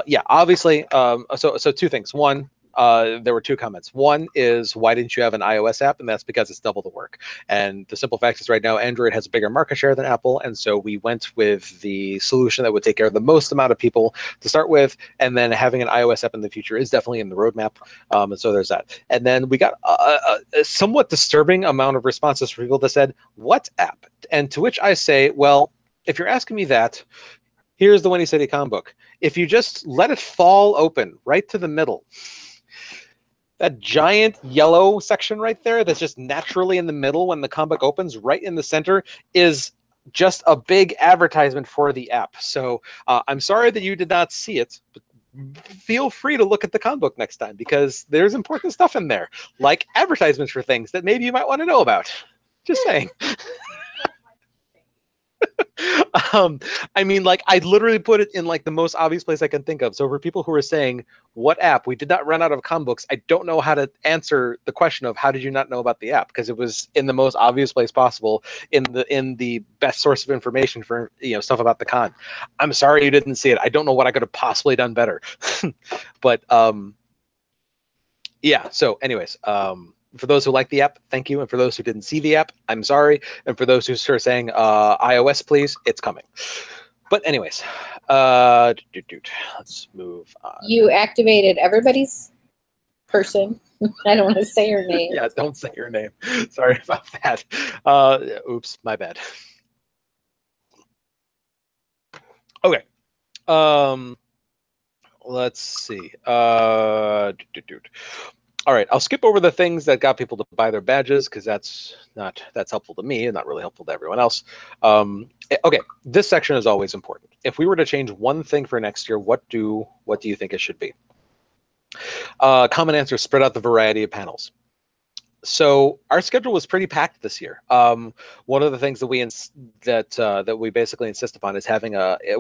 Yeah, obviously, so two things. One, there were two comments. One is, why didn't you have an iOS app? And that's because it's double the work. And the simple fact is right now, Android has a bigger market share than Apple. And so we went with the solution that would take care of the most amount of people to start with. And then having an iOS app in the future is definitely in the roadmap. And so there's that. And then we got a somewhat disturbing amount of responses from people that said, what app? And to which I say, well, if you're asking me that, here's the Windy City comic book. If you just let it fall open right to the middle, that giant yellow section right there that's just naturally in the middle when the comic opens, right in the center, is just a big advertisement for the app. So I'm sorry that you did not see it, but feel free to look at the comic book next time, because there's important stuff in there, like advertisements for things that maybe you might want to know about. Just saying. I mean, like, I literally put it in like the most obvious place I can think of. So for people who are saying, what app? We did not run out of comic books. I don't know how to answer the question of how did you not know about the app? Because it was in the most obvious place possible, in the best source of information for stuff about the con. I'm sorry you didn't see it. I don't know what I could have possibly done better. But yeah. So anyways, for those who like the app, thank you. And for those who didn't see the app, I'm sorry. And for those who are saying iOS, please, it's coming. But anyways, let's move on. You activated everybody's person. I don't want to say your name. Yeah, don't say your name. Sorry about that. Oops, my bad. Okay. Let's see. All right, I'll skip over the things that got people to buy their badges, because that's helpful to me and not really helpful to everyone else. Okay, this section is always important. If we were to change one thing for next year, what do you think it should be? Common answer: spread out the variety of panels. So our schedule was pretty packed this year. One of the things that we basically insist upon is having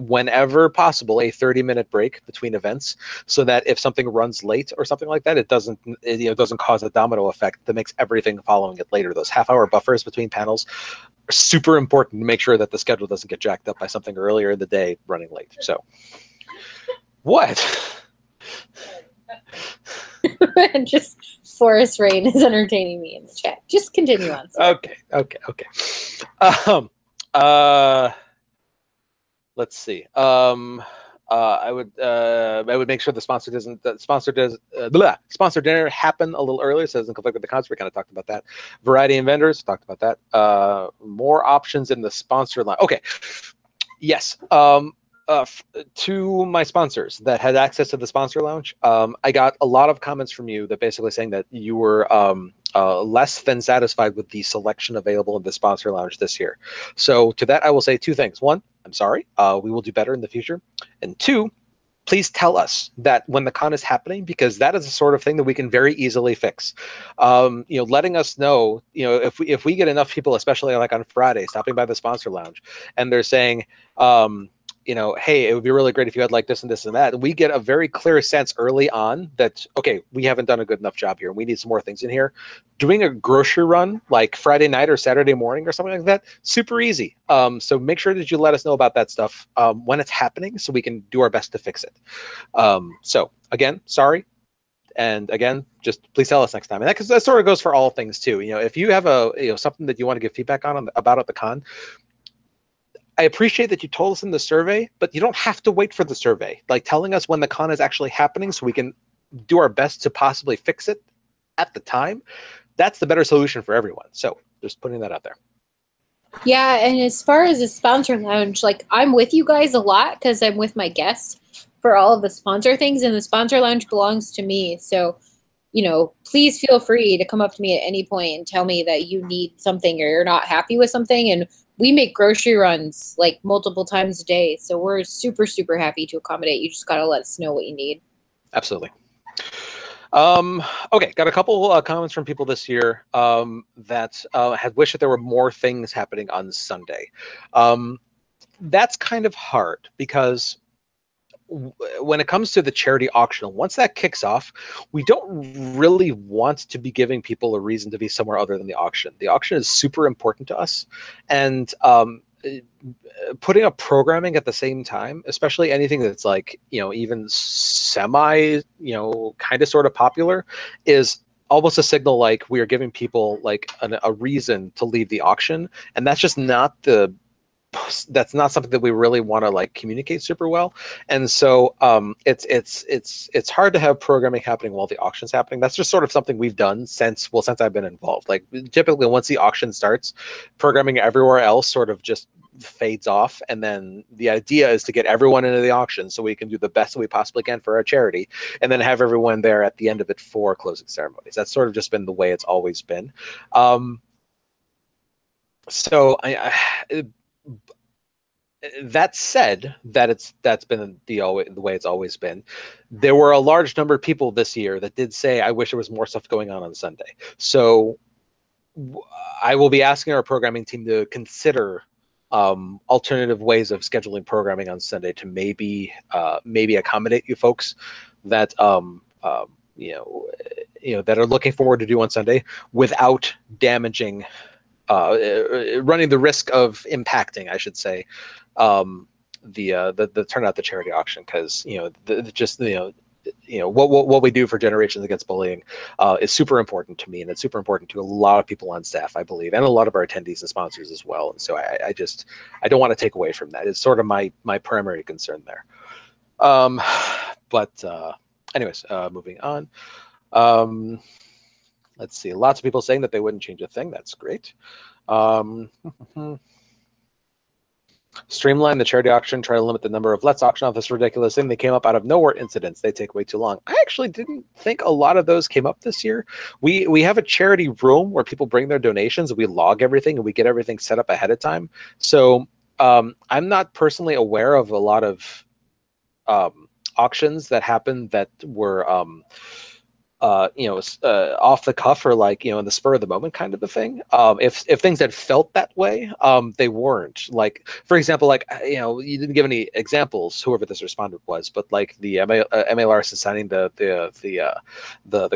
whenever possible, a 30-minute break between events, so that if something runs late or something like that, it doesn't cause a domino effect that makes everything following it later. Those half-hour buffers between panels are super important to make sure that the schedule doesn't get jacked up by something earlier in the day running late. So, what? Just Forest Rain is entertaining me in the chat. Just continue on. Sorry. Okay. Let's see. I would make sure the sponsor dinner happen a little earlier, so it doesn't conflict with the concert. We kind of talked about that. Variety and vendors, talked about that. More options in the sponsor line. Okay. Yes. To my sponsors that had access to the sponsor lounge, I got a lot of comments from you that basically saying that you were less than satisfied with the selection available in the sponsor lounge this year. So to that, I will say two things. One, I'm sorry. We will do better in the future. And two, please tell us that when the con is happening, because that is the sort of thing that we can very easily fix. Letting us know, if we get enough people, especially like on Friday, stopping by the sponsor lounge, and they're saying, you know, hey, it would be really great if you had like this and this and that. We get a very clear sense early on that, okay, we haven't done a good enough job here. We need some more things in here. Doing a grocery run like Friday night or Saturday morning or something like that, super easy. So make sure that you let us know about that stuff when it's happening so we can do our best to fix it. So again, sorry. And again, just please tell us next time. And that sort of goes for all things too. You know, if you have something that you want to give feedback on about at the con, I appreciate that you told us in the survey, but you don't have to wait for the survey. Like telling us when the con is actually happening so we can do our best to possibly fix it at the time. That's the better solution for everyone. So just putting that out there. Yeah, and as far as the sponsor lounge, like I'm with you guys a lot because I'm with my guests for all of the sponsor things, and the sponsor lounge belongs to me. So, you know, please feel free to come up to me at any point and tell me that you need something or you're not happy with something. And we make grocery runs like multiple times a day. So we're super, super happy to accommodate. You just got to let us know what you need. Absolutely. Okay, got a couple comments from people this year that had wished that there were more things happening on Sunday. That's kind of hard because when it comes to the charity auction, once that kicks off, we don't really want to be giving people a reason to be somewhere other than the auction. The auction is super important to us, and putting up programming at the same time, especially anything that's like, you know, even semi, you know, kind of sort of popular, is almost a signal like we are giving people like a reason to leave the auction, and that's just not that's not something that we really want to like communicate super well. And so it's hard to have programming happening while the auction's happening. That's just sort of something we've done since I've been involved. Like typically once the auction starts, programming everywhere else sort of just fades off, and then the idea is to get everyone into the auction so we can do the best that we possibly can for our charity, and then have everyone there at the end of it for closing ceremonies. That's sort of just been the way it's always been. So that said, that's been the way it's always been. There were a large number of people this year that did say, I wish there was more stuff going on Sunday. So I will be asking our programming team to consider alternative ways of scheduling programming on Sunday to maybe accommodate you folks that you know that are looking forward to do on Sunday without damaging, running the risk of impacting, I should say, the turnout at the charity auction, because what we do for Generations Against Bullying is super important to me, and it's super important to a lot of people on staff, I believe, and a lot of our attendees and sponsors as well. And so I don't want to take away from that. It's sort of my primary concern there. Anyways, moving on. Let's see. Lots of people saying that they wouldn't change a thing. That's great. Streamline the charity auction. Try to limit the number of let's auction off this ridiculous thing. They came up out of nowhere incidents. They take way too long. I actually didn't think a lot of those came up this year. We have a charity room where people bring their donations. We log everything and we get everything set up ahead of time. So I'm not personally aware of a lot of auctions that happened that were off the cuff or like, in the spur of the moment kind of a thing. If things had felt that way, they weren't. Like, for example, like, you didn't give any examples, whoever this respondent was, but like the MLRS is signing the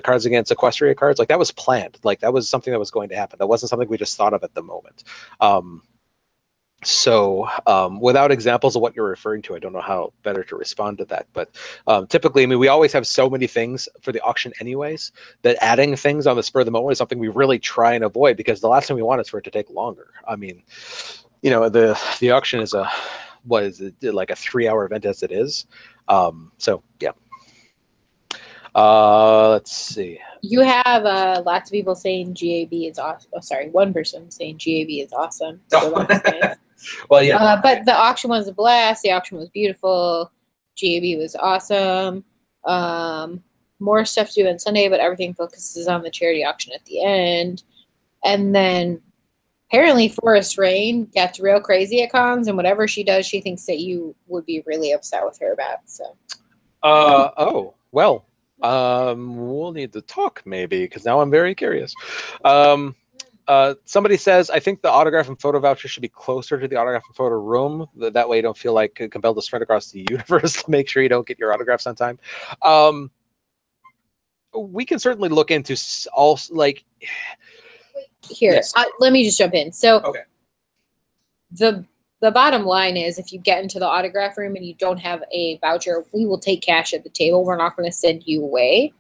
Cards Against Equestria cards, like that was planned. Like that was something that was going to happen. That wasn't something we just thought of at the moment. So without examples of what you're referring to, I don't know how better to respond to that. But typically, I mean, we always have so many things for the auction anyways, that adding things on the spur of the moment is something we really try and avoid, because the last thing we want is for it to take longer. I mean, the auction is like a 3-hour event as it is. So yeah. Let's see. You have lots of people saying GAB is awesome. Oh, sorry, one person saying GAB is awesome. So that's nice. Well, yeah. But the auction was a blast. The auction was beautiful. GAB was awesome. More stuff to do on Sunday, but everything focuses on the charity auction at the end. And then apparently Forest Rain gets real crazy at cons, and whatever she does, she thinks that you would be really upset with her about. So. Oh, well. We'll need to talk maybe, because now I'm very curious. Somebody says, I think the autograph and photo voucher should be closer to the autograph and photo room. That way you don't feel like compelled to sprint across the universe to make sure you don't get your autographs on time. We can certainly look into all, like... Here, Yes. let me just jump in. So Okay. The bottom line is, if you get into the autograph room and you don't have a voucher, we will take cash at the table. We're not going to send you away.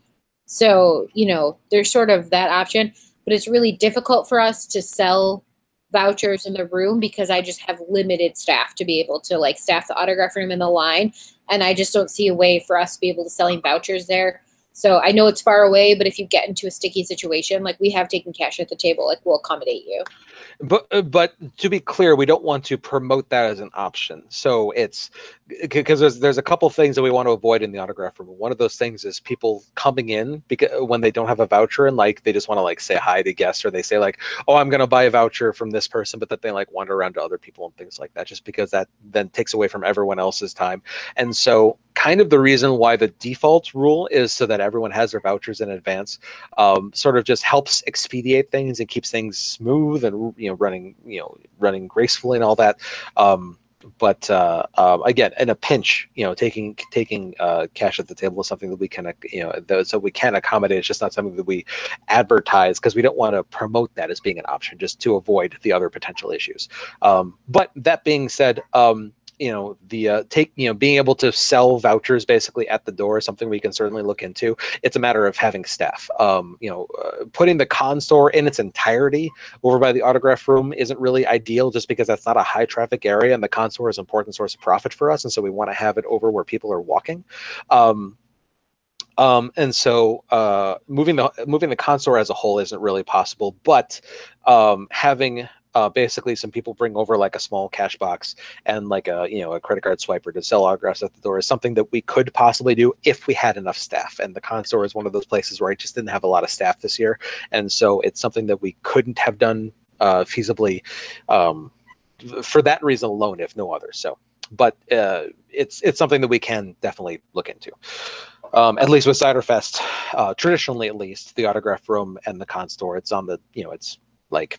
So, you know, there's sort of that option, but it's really difficult for us to sell vouchers in the room because I just have limited staff to be able to like staff the autograph room and the line. And I just don't see a way for us to be able to selling vouchers there. So I know it's far away, but if you get into a sticky situation, like we have taken cash at the table, like we'll accommodate you. But to be clear, we don't want to promote that as an option. So it's because there's a couple things that we want to avoid in the autograph room. One of those things is people coming in because when they don't have a voucher and like they just want to like say hi to guests, or they say like, oh, I'm going to buy a voucher from this person, but that they like wander around to other people and things like that, just because that then takes away from everyone else's time. And so kind of the reason why the default rule is so that everyone has their vouchers in advance, sort of just helps expedite things and keeps things smooth and running gracefully and all that. But again, in a pinch, taking cash at the table is something that we can, so we can accommodate. It's just not something that we advertise because we don't want to promote that as being an option, just to avoid the other potential issues. But that being said, being able to sell vouchers basically at the door is something we can certainly look into. It's a matter of having staff. Putting the con store in its entirety over by the autograph room isn't really ideal, just because that's not a high traffic area, and the con store is an important source of profit for us, and so we want to have it over where people are walking. And so moving the con store as a whole isn't really possible, but having basically some people bring over like a small cash box and like a credit card swiper to sell autographs at the door is something that we could possibly do if we had enough staff. And the con store is one of those places where I just didn't have a lot of staff this year, and so it's something that we couldn't have done feasibly for that reason alone, if no other. So, but it's something that we can definitely look into. At least with Ciderfest, traditionally at least, the autograph room and the con store, it's on the, it's like,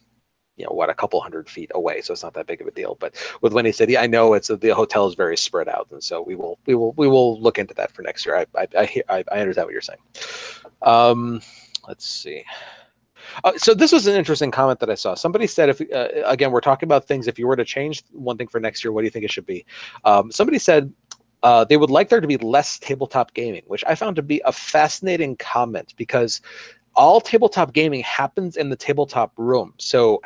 a couple 100 feet away, so it's not that big of a deal. But with Windy City, I know the hotel is very spread out, and so we will look into that for next year. I understand what you're saying. Let's see. So this was an interesting comment that I saw. Somebody said, if again, we're talking about things, if you were to change one thing for next year, what do you think it should be? Somebody said they would like there to be less tabletop gaming, which I found to be a fascinating comment, because all tabletop gaming happens in the tabletop room. So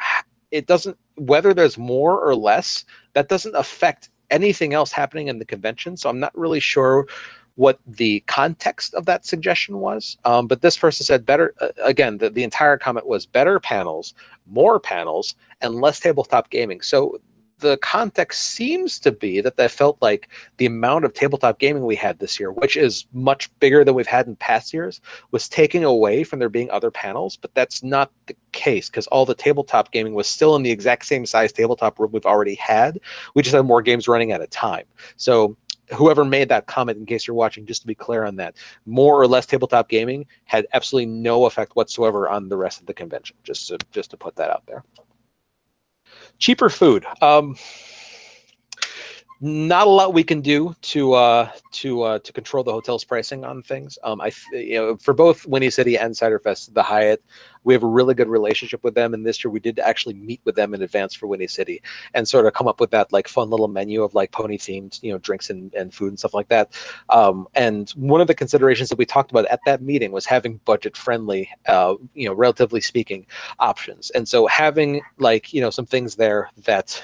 it doesn't, whether there's more or less, that doesn't affect anything else happening in the convention. So I'm not really sure what the context of that suggestion was. But this person said better, again, the entire comment was better panels, more panels, and less tabletop gaming. So the context seems to be that they felt like the amount of tabletop gaming we had this year, which is much bigger than we've had in past years, was taking away from there being other panels. But that's not the case, because all the tabletop gaming was still in the exact same size tabletop room we've already had. We just had more games running at a time. So whoever made that comment, in case you're watching, just to be clear on that, more or less tabletop gaming had absolutely no effect whatsoever on the rest of the convention, just to put that out there. Cheaper food. Not a lot we can do to control the hotel's pricing on things. For both Windy City and Ciderfest, the Hyatt, we have a really good relationship with them, and this year we did actually meet with them in advance for Windy City and sort of come up with that like fun little menu of like pony themed, drinks and food and stuff like that. And one of the considerations that we talked about at that meeting was having budget friendly, relatively speaking, options. And so having like some things there that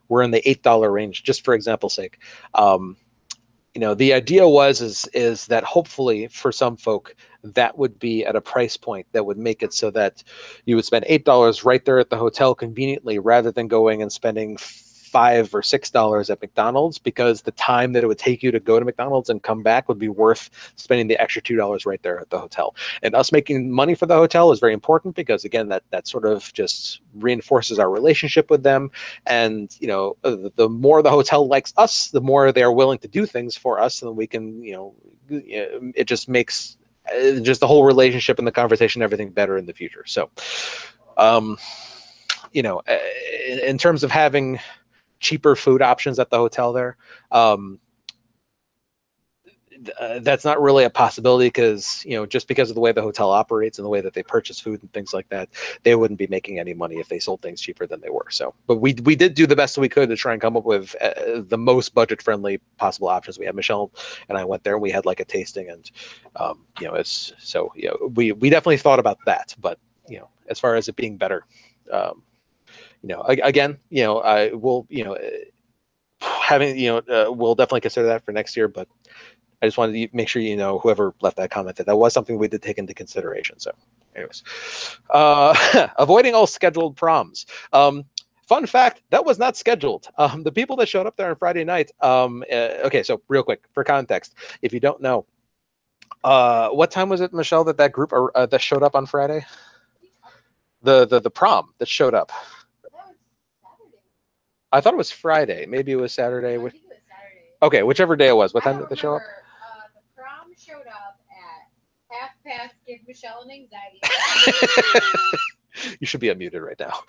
we're in the $8 range, just for example's sake. The idea is that hopefully for some folk that would be at a price point that would make it so that you would spend $8 right there at the hotel conveniently, rather than going and spending $5 or $6 at McDonald's, because the time that it would take you to go to McDonald's and come back would be worth spending the extra $2 right there at the hotel. And us making money for the hotel is very important, because again, that sort of just reinforces our relationship with them. And the more the hotel likes us, the more they're willing to do things for us, and we can it just makes just the whole relationship and the conversation, everything better in the future. So you know, in terms of having cheaper food options at the hotel there, that's not really a possibility because, you know, just because of the way the hotel operates and the way that they purchase food and things like that, they wouldn't be making any money if they sold things cheaper than they were. So, but we did do the best we could to try and come up with the most budget friendly possible options. We had Michelle and I went there and we had like a tasting, and you know, it's so, you know, we definitely thought about that. But, you know, as far as it being better, you know, again, you know, I will, you know, having, you know, we'll definitely consider that for next year. But I just wanted to make sure, you know, whoever left that comment, that was something we did take into consideration. So anyways, avoiding all scheduled proms. Fun fact, that was not scheduled. The people that showed up there on Friday night, okay, so real quick, for context, if you don't know, what time was it, Michelle, that group that showed up on Friday? The prom that showed up. I thought it was Friday. Maybe it was Saturday. I think it was Saturday. Okay, whichever day it was. What time did they show up? The prom showed up at 1:30. Give Michelle an anxiety. You should be unmuted right now.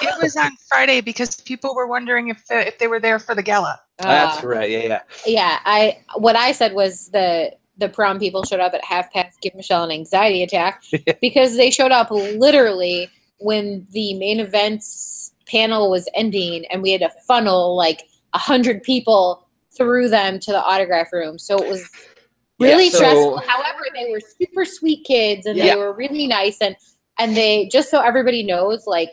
It was on Friday because people were wondering if they were there for the gala. That's right. Yeah. Yeah, what I said was the prom people showed up at 1:30. Give Michelle an anxiety attack because they showed up literally when the main events panel was ending, and we had to funnel like 100 people through them to the autograph room. So it was really stressful. However, they were super sweet kids, and they were really nice, and they, just so everybody knows, like,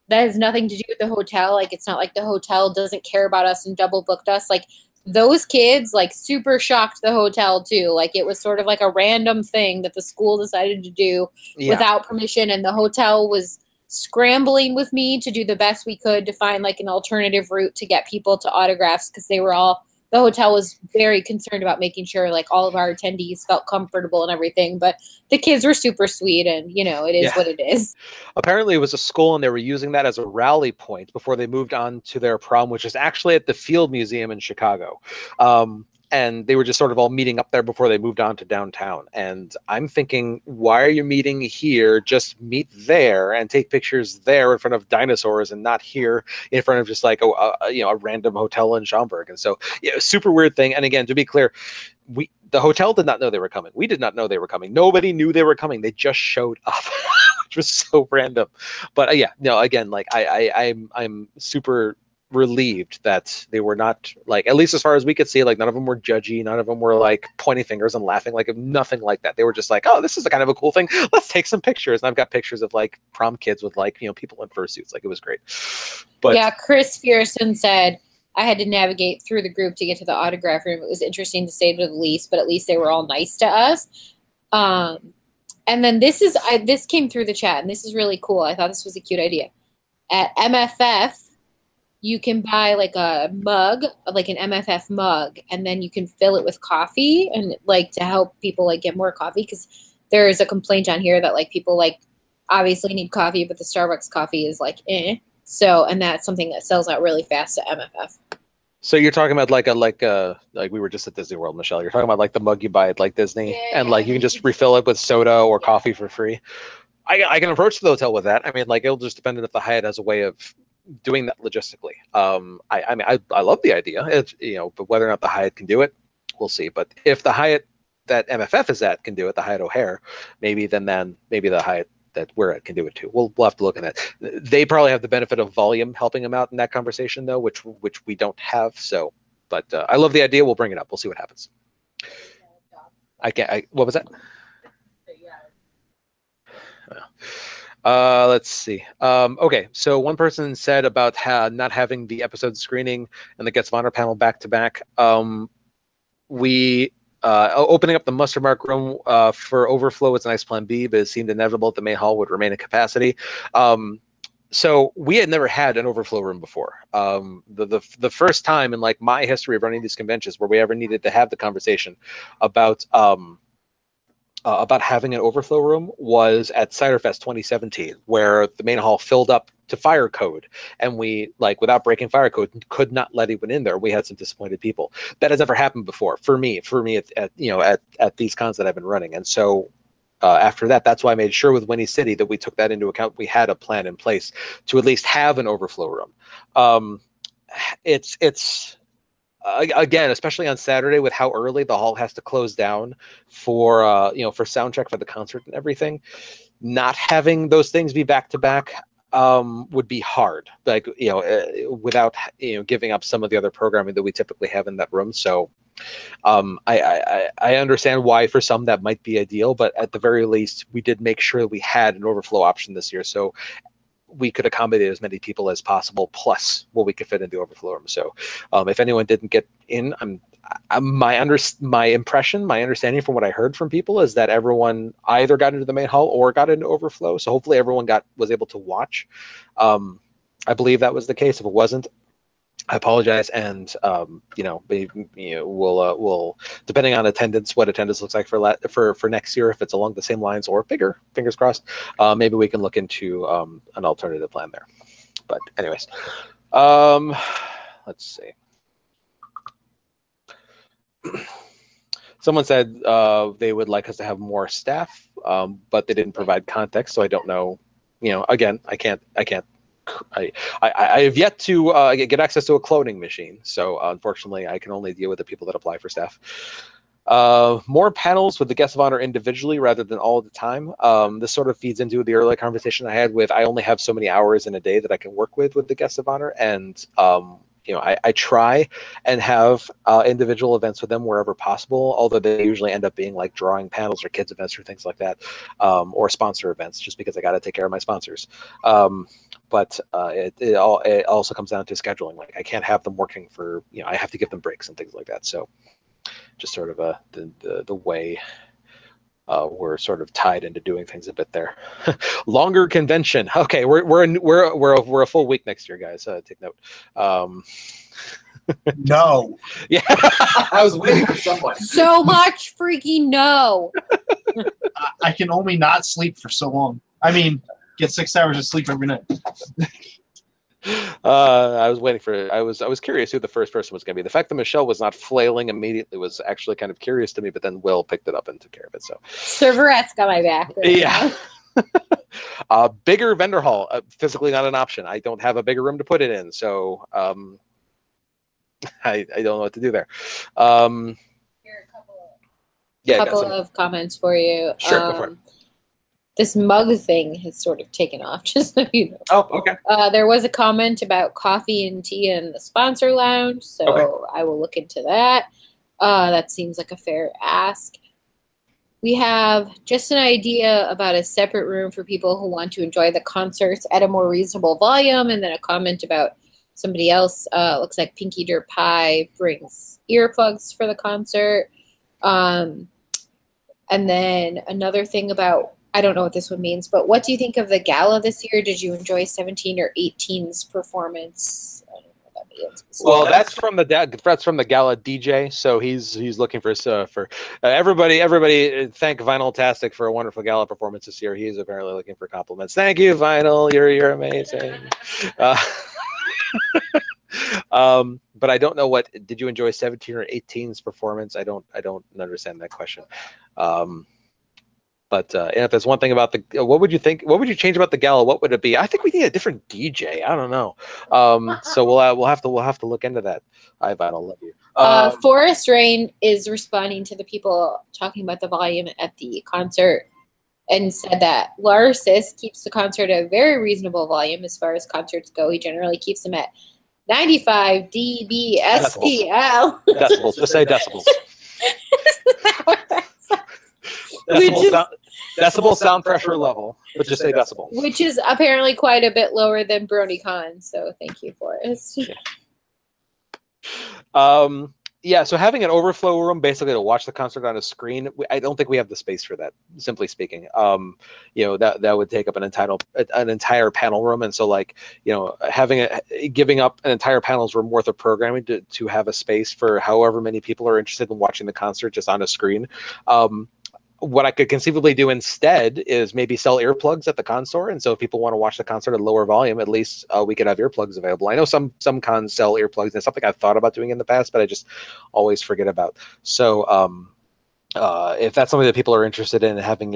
that has nothing to do with the hotel. Like, it's not like the hotel doesn't care about us and double booked us. Like, those kids, like, super shocked the hotel too. Like, it was sort of like a random thing that the school decided to do without permission, and the hotel was scrambling with me to do the best we could to find like an alternative route to get people to autographs, because the hotel was very concerned about making sure like all of our attendees felt comfortable and everything. But the kids were super sweet, and you know, it is what it is. Apparently it was a school, and they were using that as a rally point before they moved on to their prom, which is actually at the Field Museum in Chicago. And they were just sort of all meeting up there before they moved on to downtown. And I'm thinking, why are you meeting here? Just meet there and take pictures there in front of dinosaurs, and not here in front of just like you know, a random hotel in Schaumburg. And so, yeah, super weird thing. And again, to be clear, the hotel did not know they were coming. We did not know they were coming. Nobody knew they were coming. They just showed up, which was so random. But yeah, no, again, like I'm super relieved that they were not, like, at least as far as we could see, like, none of them were judgy, none of them were like pointing fingers and laughing, like, nothing like that. They were just like, oh, this is a kind of a cool thing, let's take some pictures. And I've got pictures of like prom kids with, like, you know, people in fursuits. Like, it was great. But yeah, Chris Fierson said, I had to navigate through the group to get to the autograph room. It was interesting to say the least, but at least they were all nice to us. And then this came through the chat, and this is really cool. I thought this was a cute idea. At MFF, you can buy like a mug, like an MFF mug, and then you can fill it with coffee, and like to help people like get more coffee, because there is a complaint on here that like people like obviously need coffee, but the Starbucks coffee is like So, and that's something that sells out really fast at MFF. so you're talking about like we were just at Disney World, Michelle. You're talking about like the mug you buy at like Disney, and like you can just refill it with soda or coffee for free. I can approach the hotel with that. I mean, like, it'll just depend on if the Hyatt has a way of doing that logistically. I mean, I love the idea. It's, you know, but whether or not the Hyatt can do it, we'll see. But if the Hyatt that MFF is at can do it, the Hyatt O'Hare, maybe maybe the Hyatt that we're at can do it too. We'll have to look at that. They probably have the benefit of volume helping them out in that conversation, though, which we don't have. So, but I love the idea. We'll bring it up. We'll see what happens. What was that? Let's see. Okay, so one person said about not having the episode screening and the Guest of Honor panel back to back. We opening up the muster mark room for overflow was a nice plan B, but it seemed inevitable that the main hall would remain in capacity. So we had never had an overflow room before. The first time in like my history of running these conventions where we ever needed to have the conversation about having an overflow room was at Ciderfest 2017, where the main hall filled up to fire code, and we, like, without breaking fire code, could not let anyone in there. We had some disappointed people. That has never happened before for me at these cons that I've been running. And so after that. That's why I made sure with Winnie City that we took that into account. We had a plan in place to at least have an overflow room. It's again, especially on Saturday with how early the hall has to close down for for sound check for the concert and everything. Not having those things be back to back would be hard, like without giving up some of the other programming that we typically have in that room. So I understand why for some that might be ideal, but at the very least we did make sure we had an overflow option this year, so we could accommodate as many people as possible, plus what we could fit in the overflow room. So if anyone didn't get in, my understanding from what I heard from people is that everyone either got into the main hall or got into overflow. So hopefully everyone was able to watch. I believe that was the case. If it wasn't, I apologize, and we'll depending on attendance, what attendance looks like for next year, if it's along the same lines or bigger, fingers crossed, maybe we can look into an alternative plan there. But anyways, let's see. Someone said they would like us to have more staff, but they didn't provide context, so I don't know. Again, I can't. I have yet to get access to a cloning machine, so unfortunately I can only deal with the people that apply for staff. More panels with the guest of honor individually rather than all the time. This sort of feeds into the earlier conversation I had with I only have so many hours in a day that I can work with the guest of honor, and I try and have individual events with them wherever possible, although they usually end up being like drawing panels or kids events or things like that, or sponsor events, just because I got to take care of my sponsors. But it also comes down to scheduling. Like I can't have them working for, I have to give them breaks and things like that. So just sort of the way we're sort of tied into doing things a bit there. Longer convention. Okay, we're a full week next year, guys. Take note. No. Yeah. I was waiting for someone. So much freaking no. I can only not sleep for so long. I mean, get 6 hours of sleep every night. I was waiting for. I was curious who the first person was going to be. The fact that Michelle was not flailing immediately was actually kind of curious to me. But then Will picked it up and took care of it. So Serverette's got my back. Right yeah. Bigger vendor hall, physically not an option. I don't have a bigger room to put it in, so I don't know what to do there. Here are a couple of comments for you. Sure, go for it. This mug thing has sort of taken off, just so you know. Oh, okay. There was a comment about coffee and tea in the sponsor lounge, so okay. I will look into that. That seems like a fair ask. We have just an idea about a separate room for people who want to enjoy the concerts at a more reasonable volume, and then a comment about somebody else. Looks like Pinky Dirt Pie brings earplugs for the concert. And then another thing about, I don't know what this one means, but what do you think of the gala this year? Did you enjoy 17 or 18's performance? I don't know what that means. Well, that's from the gala DJ. So he's looking for everybody. Everybody, thank Vinyltastic for a wonderful gala performance this year. He's apparently looking for compliments. Thank you, Vinyl. You're amazing. But I don't know what. Did you enjoy 17 or 18's performance? I don't understand that question. But if there's one thing about what would you think? What would you change about the gala? What would it be? I think we need a different DJ. I don't know. So we'll have to look into that. I love you. Forest Rain is responding to the people talking about the volume at the concert, and said that Larsis keeps the concert at a very reasonable volume as far as concerts go. He generally keeps them at 95 dB SPL. Decibels. Just say decibels. Decibel sound pressure level, but just say decibel. Which is apparently quite a bit lower than BronyCon, so thank you, Forrest. Yeah, so having an overflow room basically to watch the concert on a screen, I don't think we have the space for that, simply speaking. That would take up an entire panel room, and so giving up an entire panel's room worth of programming to have a space for however many people are interested in watching the concert just on a screen. What I could conceivably do instead is maybe sell earplugs at the con store, and so if people want to watch the concert at a lower volume, at least we could have earplugs available. I know some cons sell earplugs, and it's something I've thought about doing in the past, but I just always forget about. So if that's something that people are interested in, having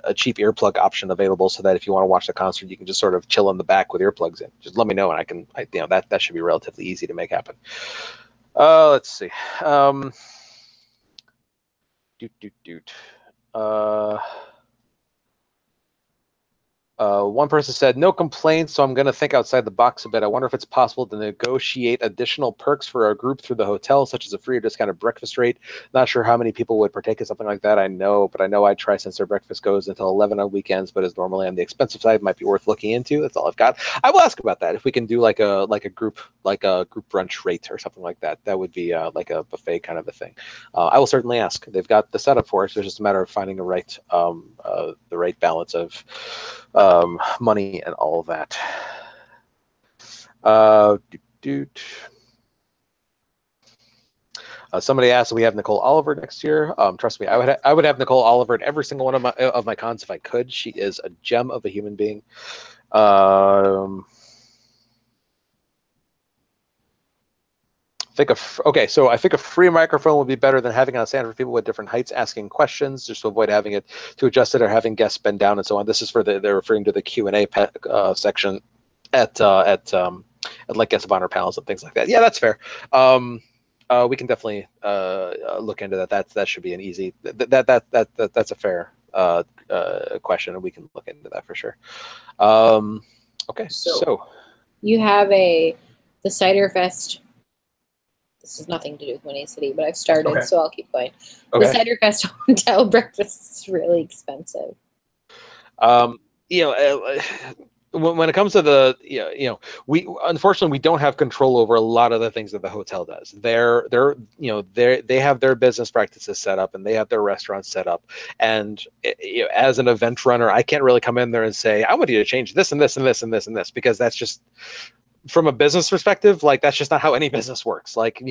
a cheap earplug option available, so that if you want to watch the concert, you can just sort of chill in the back with earplugs in. Just let me know, and that should be relatively easy to make happen. Let's see. One person said, no complaints, so I'm going to think outside the box a bit. I wonder if it's possible to negotiate additional perks for our group through the hotel, such as a free or discounted breakfast rate. Not sure how many people would partake in something like that. I know I'd try, since their breakfast goes until 11 on weekends, but is normally on the expensive side. Might be worth looking into. That's all I've got. I will ask about that. If we can do like a group brunch rate or something like that, that would be like a buffet kind of a thing. I will certainly ask. They've got the setup for it. So it's just a matter of finding the right balance of money and all of that. Somebody asked if we have Nicole Oliver next year. Trust me, I would have Nicole Oliver at every single one of my cons if I could. She is a gem of a human being. I think a free microphone would be better than having on a stand for people with different heights asking questions, just to avoid having it to adjust it or having guests bend down and so on. This is they're referring to the Q&A section at like guest of honor panels and things like that. Yeah, that's fair. We can definitely look into that. That should be an easy. That's a fair question, and we can look into that for sure. Okay, so you have the Cider Fest. This has nothing to do with Winnie City, but I've started, so I'll keep going. Okay. The Cider Fest hotel breakfast is really expensive. When it comes to we unfortunately don't have control over a lot of the things that the hotel does. They have their business practices set up, and they have their restaurants set up. And as an event runner, I can't really come in there and say, I want you to change this and this and this and this and this, because that's just, from a business perspective, like, that's just not how any business works. Like,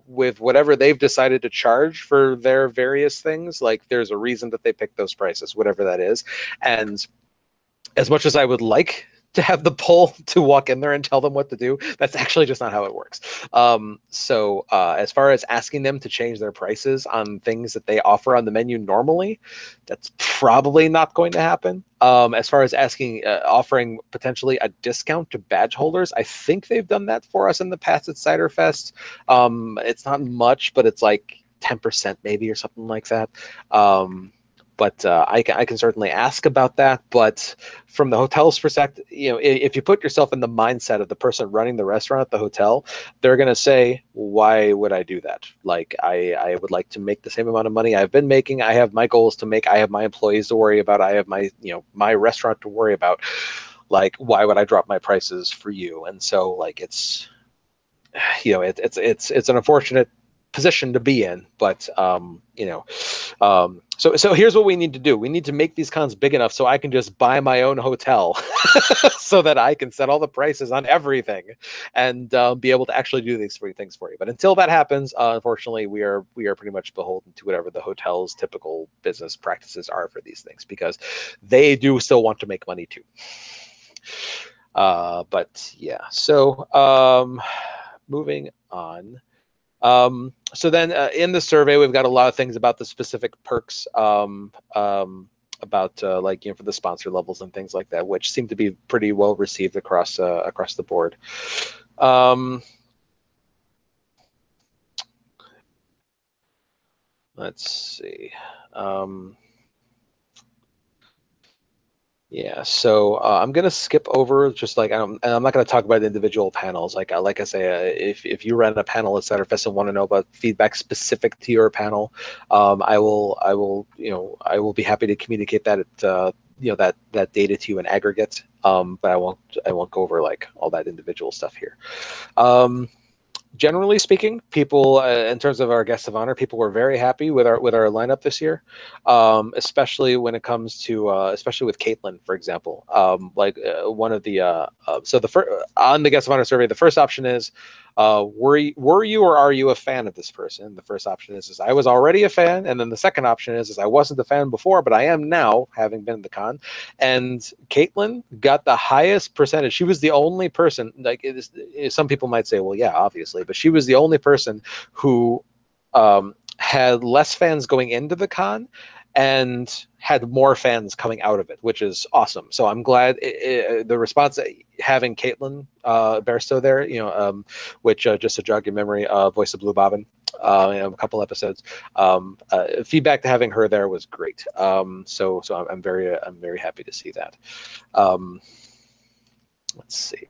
with whatever they've decided to charge for their various things, like, there's a reason that they pick those prices, whatever that is. And as much as I would like to have the pull to walk in there and tell them what to do, that's actually just not how it works. As far as asking them to change their prices on things that they offer on the menu normally, that's probably not going to happen. As far as offering potentially a discount to badge holders, I think they've done that for us in the past at Cider Fest. It's not much, but it's like 10% maybe or something like that. But I can certainly ask about that. But from the hotel's perspective, if you put yourself in the mindset of the person running the restaurant at the hotel, they're going to say, why would I do that? Like, I would like to make the same amount of money I've been making. I have my goals to make. I have my employees to worry about. I have my, my restaurant to worry about. Like, why would I drop my prices for you? And so, like, it's an unfortunate position to be in, but so here's what we need to do. We need to make these cons big enough so I can just buy my own hotel so that I can set all the prices on everything and be able to actually do these things for you. But until that happens, unfortunately, we are pretty much beholden to whatever the hotel's typical business practices are for these things, because they do still want to make money too. But yeah, so moving on. So then in the survey, we've got a lot of things about the specific perks, about for the sponsor levels and things like that, which seem to be pretty well received across the board. Let's see. Yeah, so I'm gonna skip over just I'm not gonna talk about individual panels. Like I say, if you run a panel at Cider Fest and want to know about feedback specific to your panel, I will be happy to communicate that that data to you in aggregate. But I won't go over like all that individual stuff here. Generally speaking, people, in terms of our guests of honor, people were very happy with our lineup this year, especially when it comes to, especially with Caitlin, for example. One of the, on the guest of honor survey, the first option is, were you or are you a fan of this person? The first option is I was already a fan, and then the second option is I wasn't a fan before, but I am now, having been at the con. And Caitlin got the highest percentage. She was the only person, some people might say, well, yeah, obviously, but she was the only person who had less fans going into the con and had more fans coming out of it, which is awesome. So I'm glad the response having Caitlin Bairstow there, which just to jog your memory, voice of Blue Bobbin, a couple episodes. Feedback to having her there was great. So I'm very happy to see that. Let's see.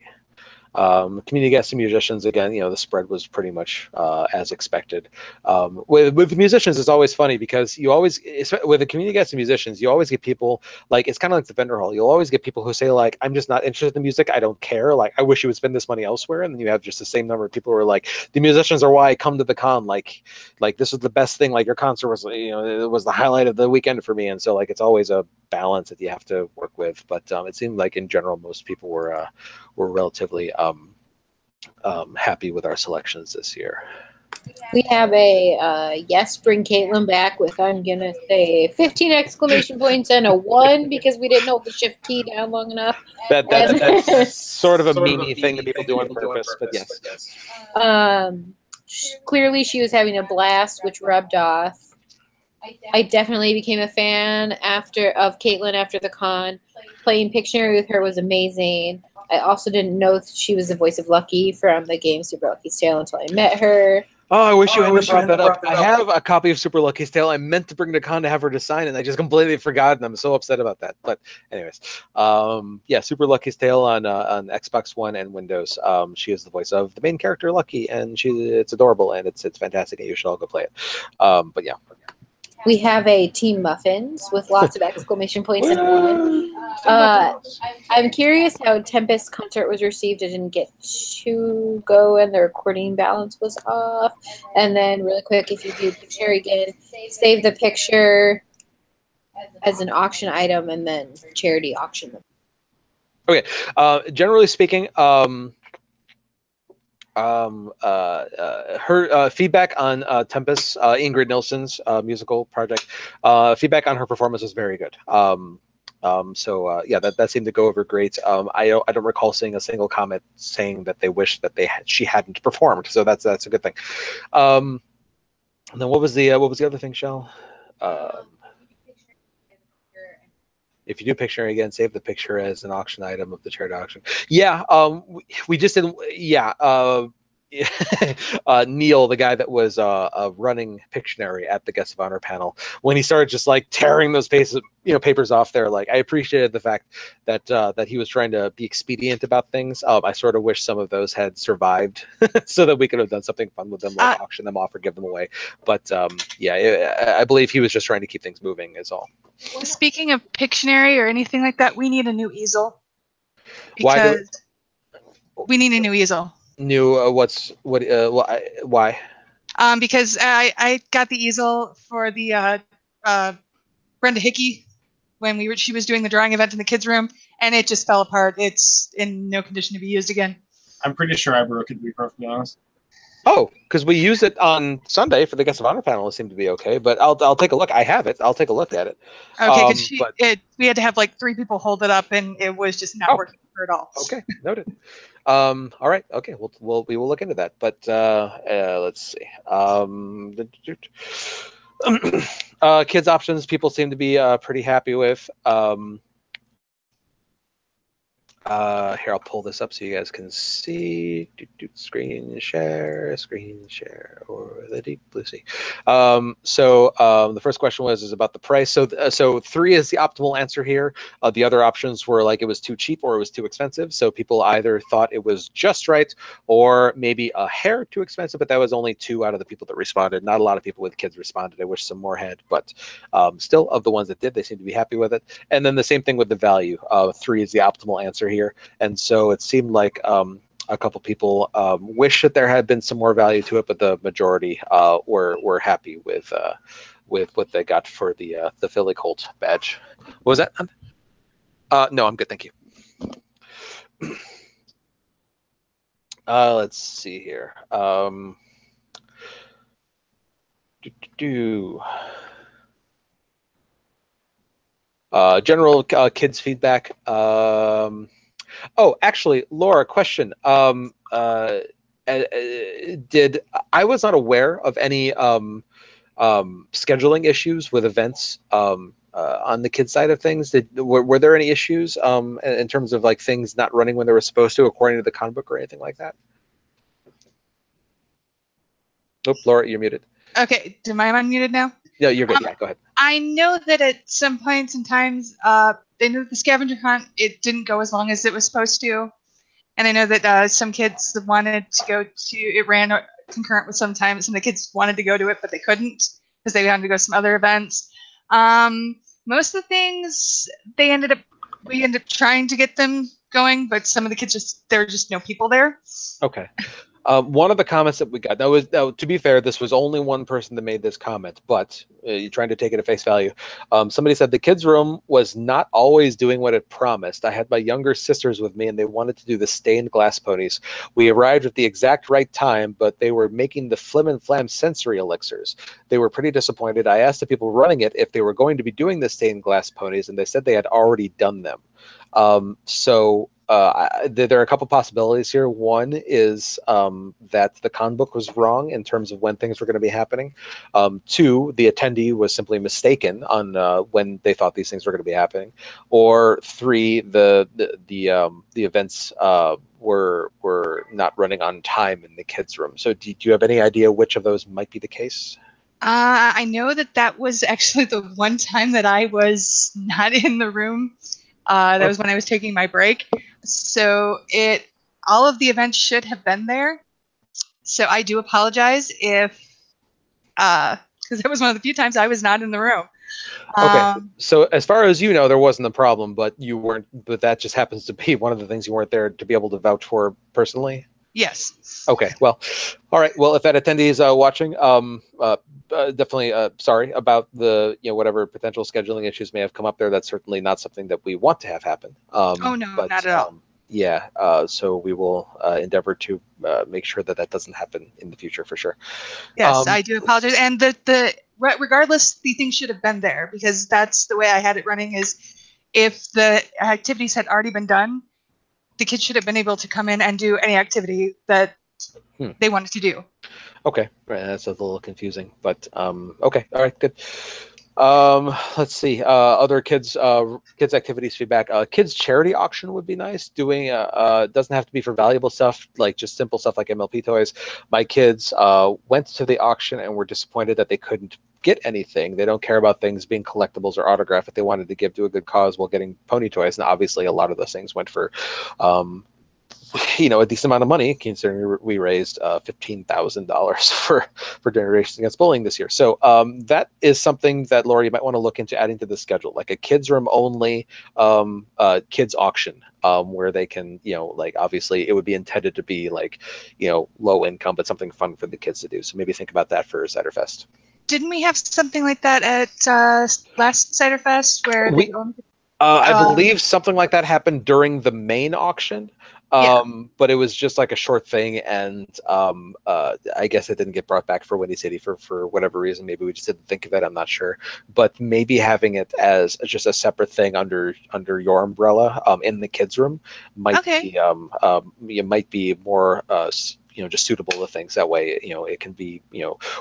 Community guests and musicians, again, the spread was pretty much as expected. With musicians, it's always funny because you always, with the community guests and musicians, you always get people, like, it's kind of like the vendor hall. You'll always get people who say, like, I'm just not interested in music. I don't care. Like, I wish you would spend this money elsewhere. And then you have just the same number of people who are like, the musicians are why I come to the con. Like this was the best thing. Like, your concert was, it was the highlight of the weekend for me. And so, like, it's always a balance that you have to work with. But it seemed like in general, most people were relatively happy with our selections this year. We have a yes, bring Caitlin back with, I'm going to say, 15 exclamation points and a 1 because we didn't hold the shift key down long enough. That's sort of a meanie thing that people do on purpose, but yes. Clearly she was having a blast, which rubbed off. I definitely became a fan of Caitlin after the con. Playing Pictionary with her was amazing. I also didn't know she was the voice of Lucky from the game Super Lucky's Tale until I met her. Oh, I wish you hadn't brought that up. I have a copy of Super Lucky's Tale. I meant to bring to con to have her to sign, and I just completely forgot, and I'm so upset about that. But anyways, yeah, Super Lucky's Tale on Xbox One and Windows. She is the voice of the main character, Lucky, and it's adorable, and it's fantastic, and you should all go play it. But yeah. We have a Team Muffins with lots of exclamation points and 1. I'm curious how Tempest concert was received. I didn't get to go, and the recording balance was off. And then, really quick, if you do Pictionary again, save the picture as an auction item, and then charity auction them. Okay. Generally speaking, her feedback on Tempest, Ingrid Nilsson's musical project, feedback on her performance was very good. So yeah, that seemed to go over great. I don't recall seeing a single comment saying that they wish that she hadn't performed. So that's a good thing. And then what was the other thing, Shell? If you do Pictionary again, save the picture as an auction item of the charity auction. Yeah, we just didn't. Yeah, Neil, the guy that was running Pictionary at the guest of honor panel, when he started just like tearing those papers off there, like I appreciated the fact that he was trying to be expedient about things. I sort of wish some of those had survived, so that we could have done something fun with them, like auction them off or give them away. But yeah, I believe he was just trying to keep things moving, is all. Speaking of Pictionary or anything like that, we need a new easel. Why? We need a new easel. Why? Because I got the easel for the Brenda Hickey when she was doing the drawing event in the kids' room, and it just fell apart. It's in no condition to be used again. I'm pretty sure I broke it, to be perfectly honest. Oh, because we used it on Sunday for the guest of honor panel. It seemed to be okay, but I'll take a look. I have it. I'll take a look at it. Okay, because we had to have like 3 people hold it up, and it was just not working for it all. Okay, noted. All right. Okay, we will look into that. But let's see. Kids options, people seem to be pretty happy with. Here, I'll pull this up so you guys can see. Screen share, or the deep blue sea. So the first question is about the price. So 3 is the optimal answer here. The other options were like it was too cheap or it was too expensive. So people either thought it was just right or maybe a hair too expensive, but that was only 2 out of the people that responded. Not a lot of people with kids responded. I wish some more had, but still, of the ones that did, they seem to be happy with it. And then the same thing with the value. 3 is the optimal answer here. And so it seemed like a couple people wish that there had been some more value to it, but the majority were happy with what they got for the Philly Colt badge. What was that? No, I'm good, thank you. Let's see here. General kids feedback. Oh, actually, Laura, question. I was not aware of any scheduling issues with events on the kids side of things. Were there any issues in terms of like things not running when they were supposed to according to the con book or anything like that? Oh, Laura, you're muted. Okay, am I unmuted now? No, you're good. Yeah, go ahead. I know that at some points and times, they know the scavenger hunt, it didn't go as long as it was supposed to. And I know that some kids wanted to go to, it ran concurrent with sometimes, and the kids wanted to go to it, but they couldn't because they wanted to go to some other events. Most of the things, we ended up trying to get them going, but some of the kids there were just no people there. Okay. One of the comments that we got, now, to be fair, this was only one person that made this comment, but you're trying to take it at face value. Somebody said the kids' room was not always doing what it promised. I had my younger sisters with me, and they wanted to do the stained glass ponies. We arrived at the exact right time, but they were making the flim and flam sensory elixirs. They were pretty disappointed. I asked the people running it if they were going to be doing the stained glass ponies, and they said they had already done them. There are a couple possibilities here. One is that the con book was wrong in terms of when things were going to be happening. Two, the attendee was simply mistaken on when they thought these things were going to be happening. Or three, the events were not running on time in the kids' room. So do you have any idea which of those might be the case? I know that was actually the one time that I was not in the room. That was when I was taking my break. So all of the events should have been there. So I do apologize if, because it was one of the few times I was not in the room. Okay. So as far as you know, there wasn't a problem, but you weren't. But that just happens to be one of the things you weren't there to be able to vouch for personally. Yes. Okay. Well, all right. Well, if that attendee is watching, definitely sorry about the whatever potential scheduling issues may have come up there. That's certainly not something that we want to have happen. Oh no, but, not at all. Yeah. So we will endeavor to make sure that that doesn't happen in the future for sure. Yes, I do apologize. And regardless, the thing should have been there, because that's the way I had it running. Is if the activities had already been done, the kids should have been able to come in and do any activity that they wanted to do. Okay, right. That's a little confusing, but okay. All right, good. Let's see. Other kids activities feedback. Kids charity auction would be nice. Doing doesn't have to be for valuable stuff, like just simple stuff like MLP toys. My kids went to the auction and were disappointed that they couldn't get anything. They don't care about things being collectibles or autograph. If they wanted to give to a good cause while getting pony toys, and obviously a lot of those things went for a decent amount of money, considering we raised $15,000 for Generations Against Bullying this year. So that is something that, Laura, you might want to look into adding to the schedule, like a kids room only kids auction, where they can, like, obviously it would be intended to be like, low income, but something fun for the kids to do. So maybe think about that for Ciderfest. Didn't we have something like that at last Ciderfest where I believe something like that happened during the main auction. But it was just like a short thing, and I guess it didn't get brought back for Windy City for whatever reason. Maybe we just didn't think of it. I'm not sure. But maybe having it as just a separate thing under your umbrella in the kids' room might be more just suitable to things. That way, it can be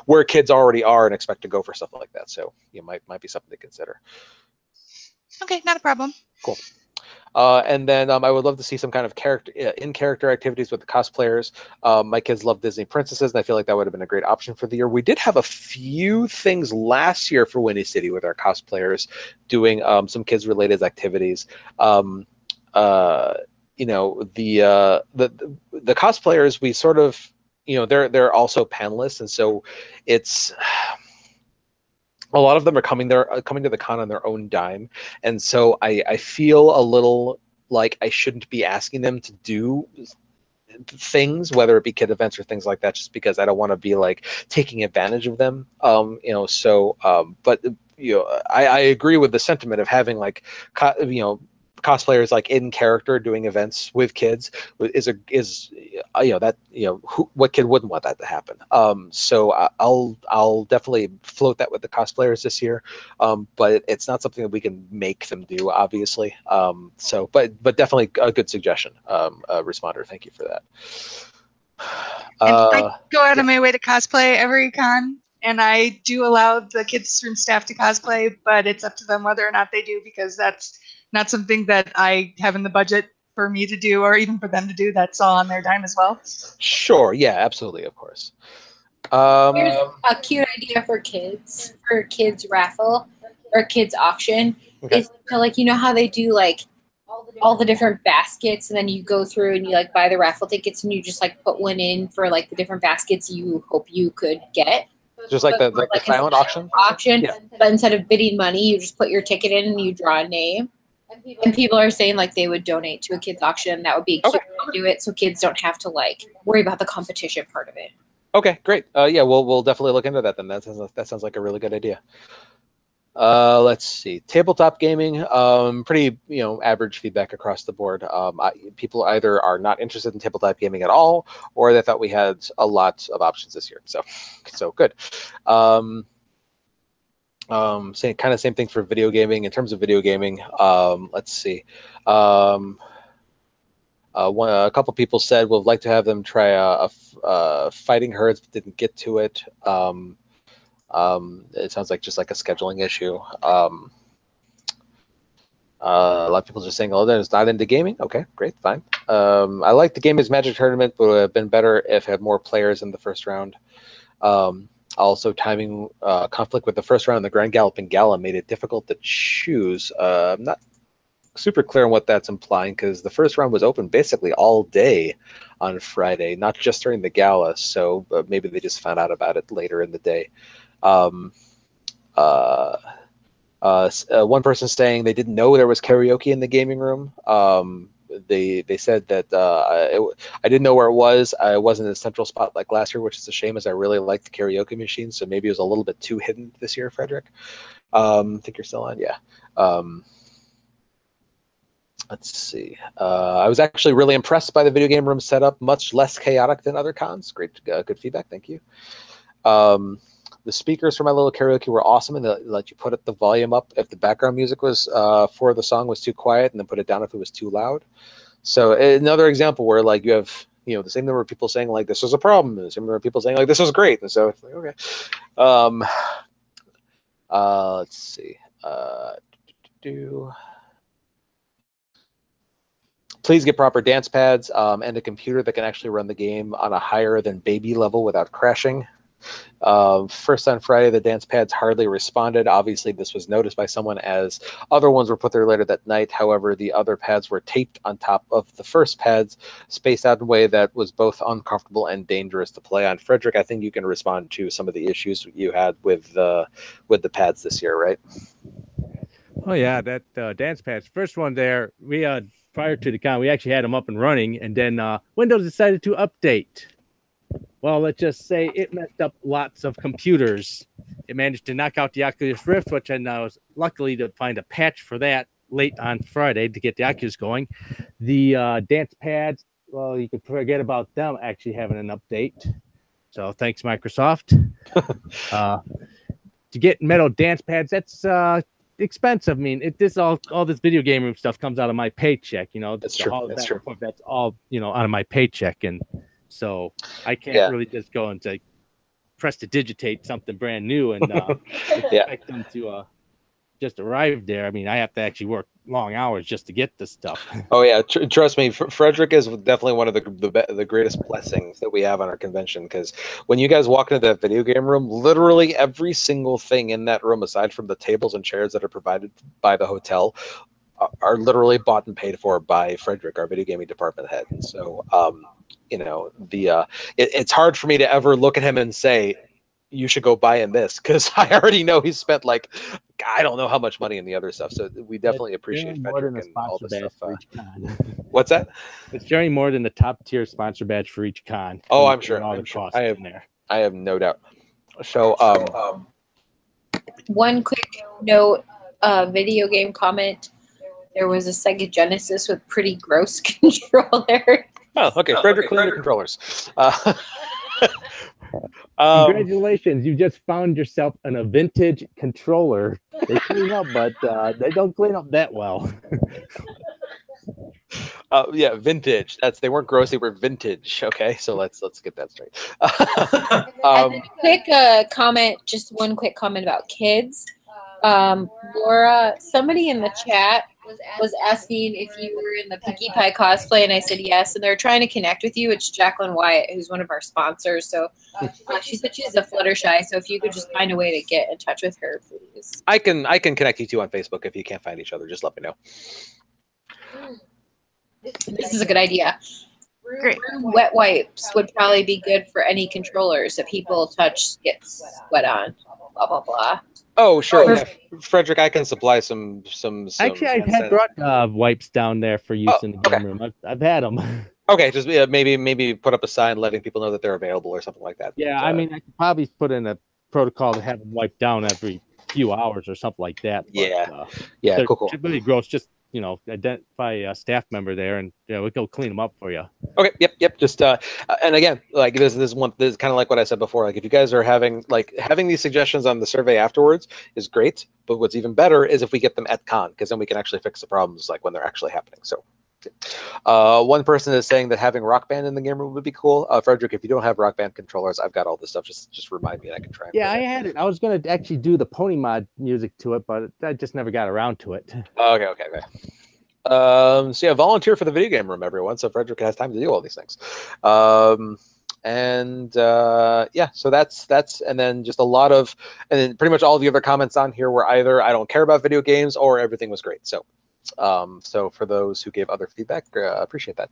where kids already are and expect to go for stuff like that. So might be something to consider. Okay, not a problem. Cool. And then I would love to see some kind of in-character activities with the cosplayers. My kids love Disney princesses, and I feel like that would have been a great option for the year. We did have a few things last year for Windy City with our cosplayers doing some kids-related activities. The cosplayers, we sort of, they're also panelists, and so it's. A lot of them are coming to the con on their own dime, and so I feel a little like I shouldn't be asking them to do things, whether it be kid events or things like that, just because I don't want to be like taking advantage of them. But I agree with the sentiment of having like cosplayers like in character doing events with kids what kid wouldn't want that to happen. So I'll definitely float that with the cosplayers this year, but it's not something that we can make them do, obviously. But definitely a good suggestion, responder. Thank you for that. I go out of my way to cosplay every con. And I do allow the kids from staff to cosplay, but it's up to them whether or not they do, because that's not something that I have in the budget for me to do, or even for them to do. That's all on their dime as well. Sure. Yeah, absolutely. Of course. Here's a cute idea for kids raffle or kids auction. Okay. Is to, like, you know how they do like all the different baskets, and then you go through and you like buy the raffle tickets and you just like put one in for like the different baskets you hope you could get. Just like the silent auction? Yeah. But instead of bidding money, you just put your ticket in and you draw a name. And people are saying like they would donate to a kids auction. That would be a cute way to do it, so kids don't have to like worry about the competition part of it. Okay, great. Yeah, we'll definitely look into that then. That sounds like a really good idea. Let's see, tabletop gaming. Pretty average feedback across the board. People either are not interested in tabletop gaming at all, or they thought we had a lot of options this year. So good. Same thing for video gaming. In terms of video gaming, let's see. A couple people said we'd like to have them try a fighting herds, but didn't get to it. It sounds like just like a scheduling issue. A lot of people are just saying, "Oh, they're not into gaming." Okay, great, fine. I like the Game is Magic tournament, but it would have been better if it had more players in the first round. Also, timing conflict with the first round, the Grand Galloping Gala made it difficult to choose. I'm not super clear on what that's implying, because the first round was open basically all day on Friday, not just during the gala. So maybe they just found out about it later in the day. One person saying they didn't know there was karaoke in the gaming room. They said that I didn't know where it was. I wasn't in a central spot like last year, which is a shame, as I really liked the karaoke machine. So maybe it was a little bit too hidden this year, Frederick. I think you're still on, yeah. Let's see. I was actually really impressed by the video game room setup, much less chaotic than other cons. Great, good feedback. Thank you. The speakers for my little karaoke were awesome, and they let you put the volume up if the background music was for the song was too quiet, and then put it down if it was too loud. So another example where like you have the same number of people saying like this was a problem, and the same number of people saying like this was great, and so it's like okay. Let's see. Please get proper dance pads and a computer that can actually run the game on a higher than baby level without crashing. First on Friday, the dance pads hardly responded. Obviously, this was noticed by someone, as other ones were put there later that night. However, the other pads were taped on top of the first pads, spaced out in a way that was both uncomfortable and dangerous to play on. Frederick, I think you can respond to some of the issues you had with the pads this year, right? Oh yeah, that dance pads. First one there, we prior to the con, we actually had them up and running, and then Windows decided to update. Well, let's just say it messed up lots of computers. It managed to knock out the Oculus Rift, which I was luckily to find a patch for that late on Friday to get the Oculus going. The dance pads, well, you could forget about them actually having an update. So thanks, Microsoft. To get metal dance pads, that's expensive. I mean, all this video game room stuff comes out of my paycheck. That's true. That's true. That's all out of my paycheck, and so I can't really just go and say press to digitate something brand new and expect them to just arrive there. I mean, I have to actually work long hours just to get this stuff. Oh yeah, trust me, Frederick is definitely one of the greatest blessings that we have on our convention, because when you guys walk into that video game room, literally every single thing in that room, aside from the tables and chairs that are provided by the hotel, are literally bought and paid for by Frederick, our video gaming department head. And so it's hard for me to ever look at him and say you should go buy him this, because I already know he's spent like I don't know how much money in the other stuff. So we definitely appreciate Frederick and all this stuff. What's that? It's generally more than the top tier sponsor badge for each con. Oh, I'm sure. All I'm the sure. costs in there. I have no doubt. So one quick note, video game comment. There was a Sega Genesis with pretty gross controller. Oh, okay. Frederick cleaned the controllers. Congratulations, you just found yourself a vintage controller. They clean up, but they don't clean up that well. Yeah, vintage. They weren't gross. They were vintage. Okay, so let's get that straight. And then quick comment, just one quick comment about kids. Laura, somebody in the chat was asking if you were in the Pinkie Pie cosplay, and I said yes. And they're trying to connect with you. It's Jacqueline Wyatt, who's one of our sponsors. So she said she's a Fluttershy. So if you could just find a way to get in touch with her, please. I can connect you two on Facebook if you can't find each other. Just let me know. This is a good idea. Great. Wet wipes would probably be good for any controllers that people touch gets sweat on. Blah blah blah. Oh sure, yeah. Frederick, I can supply some. Actually, I had brought wipes down there for use in the game room. I've had them. Okay, just maybe put up a sign letting people know that they're available or something like that. Yeah, I mean, I could probably put in a protocol to have them wiped down every few hours or something like that. But, yeah, cool. Really gross. Just identify a staff member there, and we go clean them up for you. Okay, yep. Just and again, like this is kind of like what I said before. Like if you guys are having these suggestions on the survey afterwards is great, but what's even better is if we get them at con, because then we can actually fix the problems like when they're actually happening. So. One person is saying that having Rock Band in the game room would be cool. Frederick, if you don't have Rock Band controllers, I've got all this stuff. Just remind me and I can try. And I had it. I was going to actually do the Pony Mod music to it, but I just never got around to it. Okay. So yeah, volunteer for the video game room, everyone. So Frederick has time to do all these things. Yeah, so that's and then just a lot of, and then pretty much all the other comments on here were either I don't care about video games or everything was great. So. So for those who gave other feedback, appreciate that.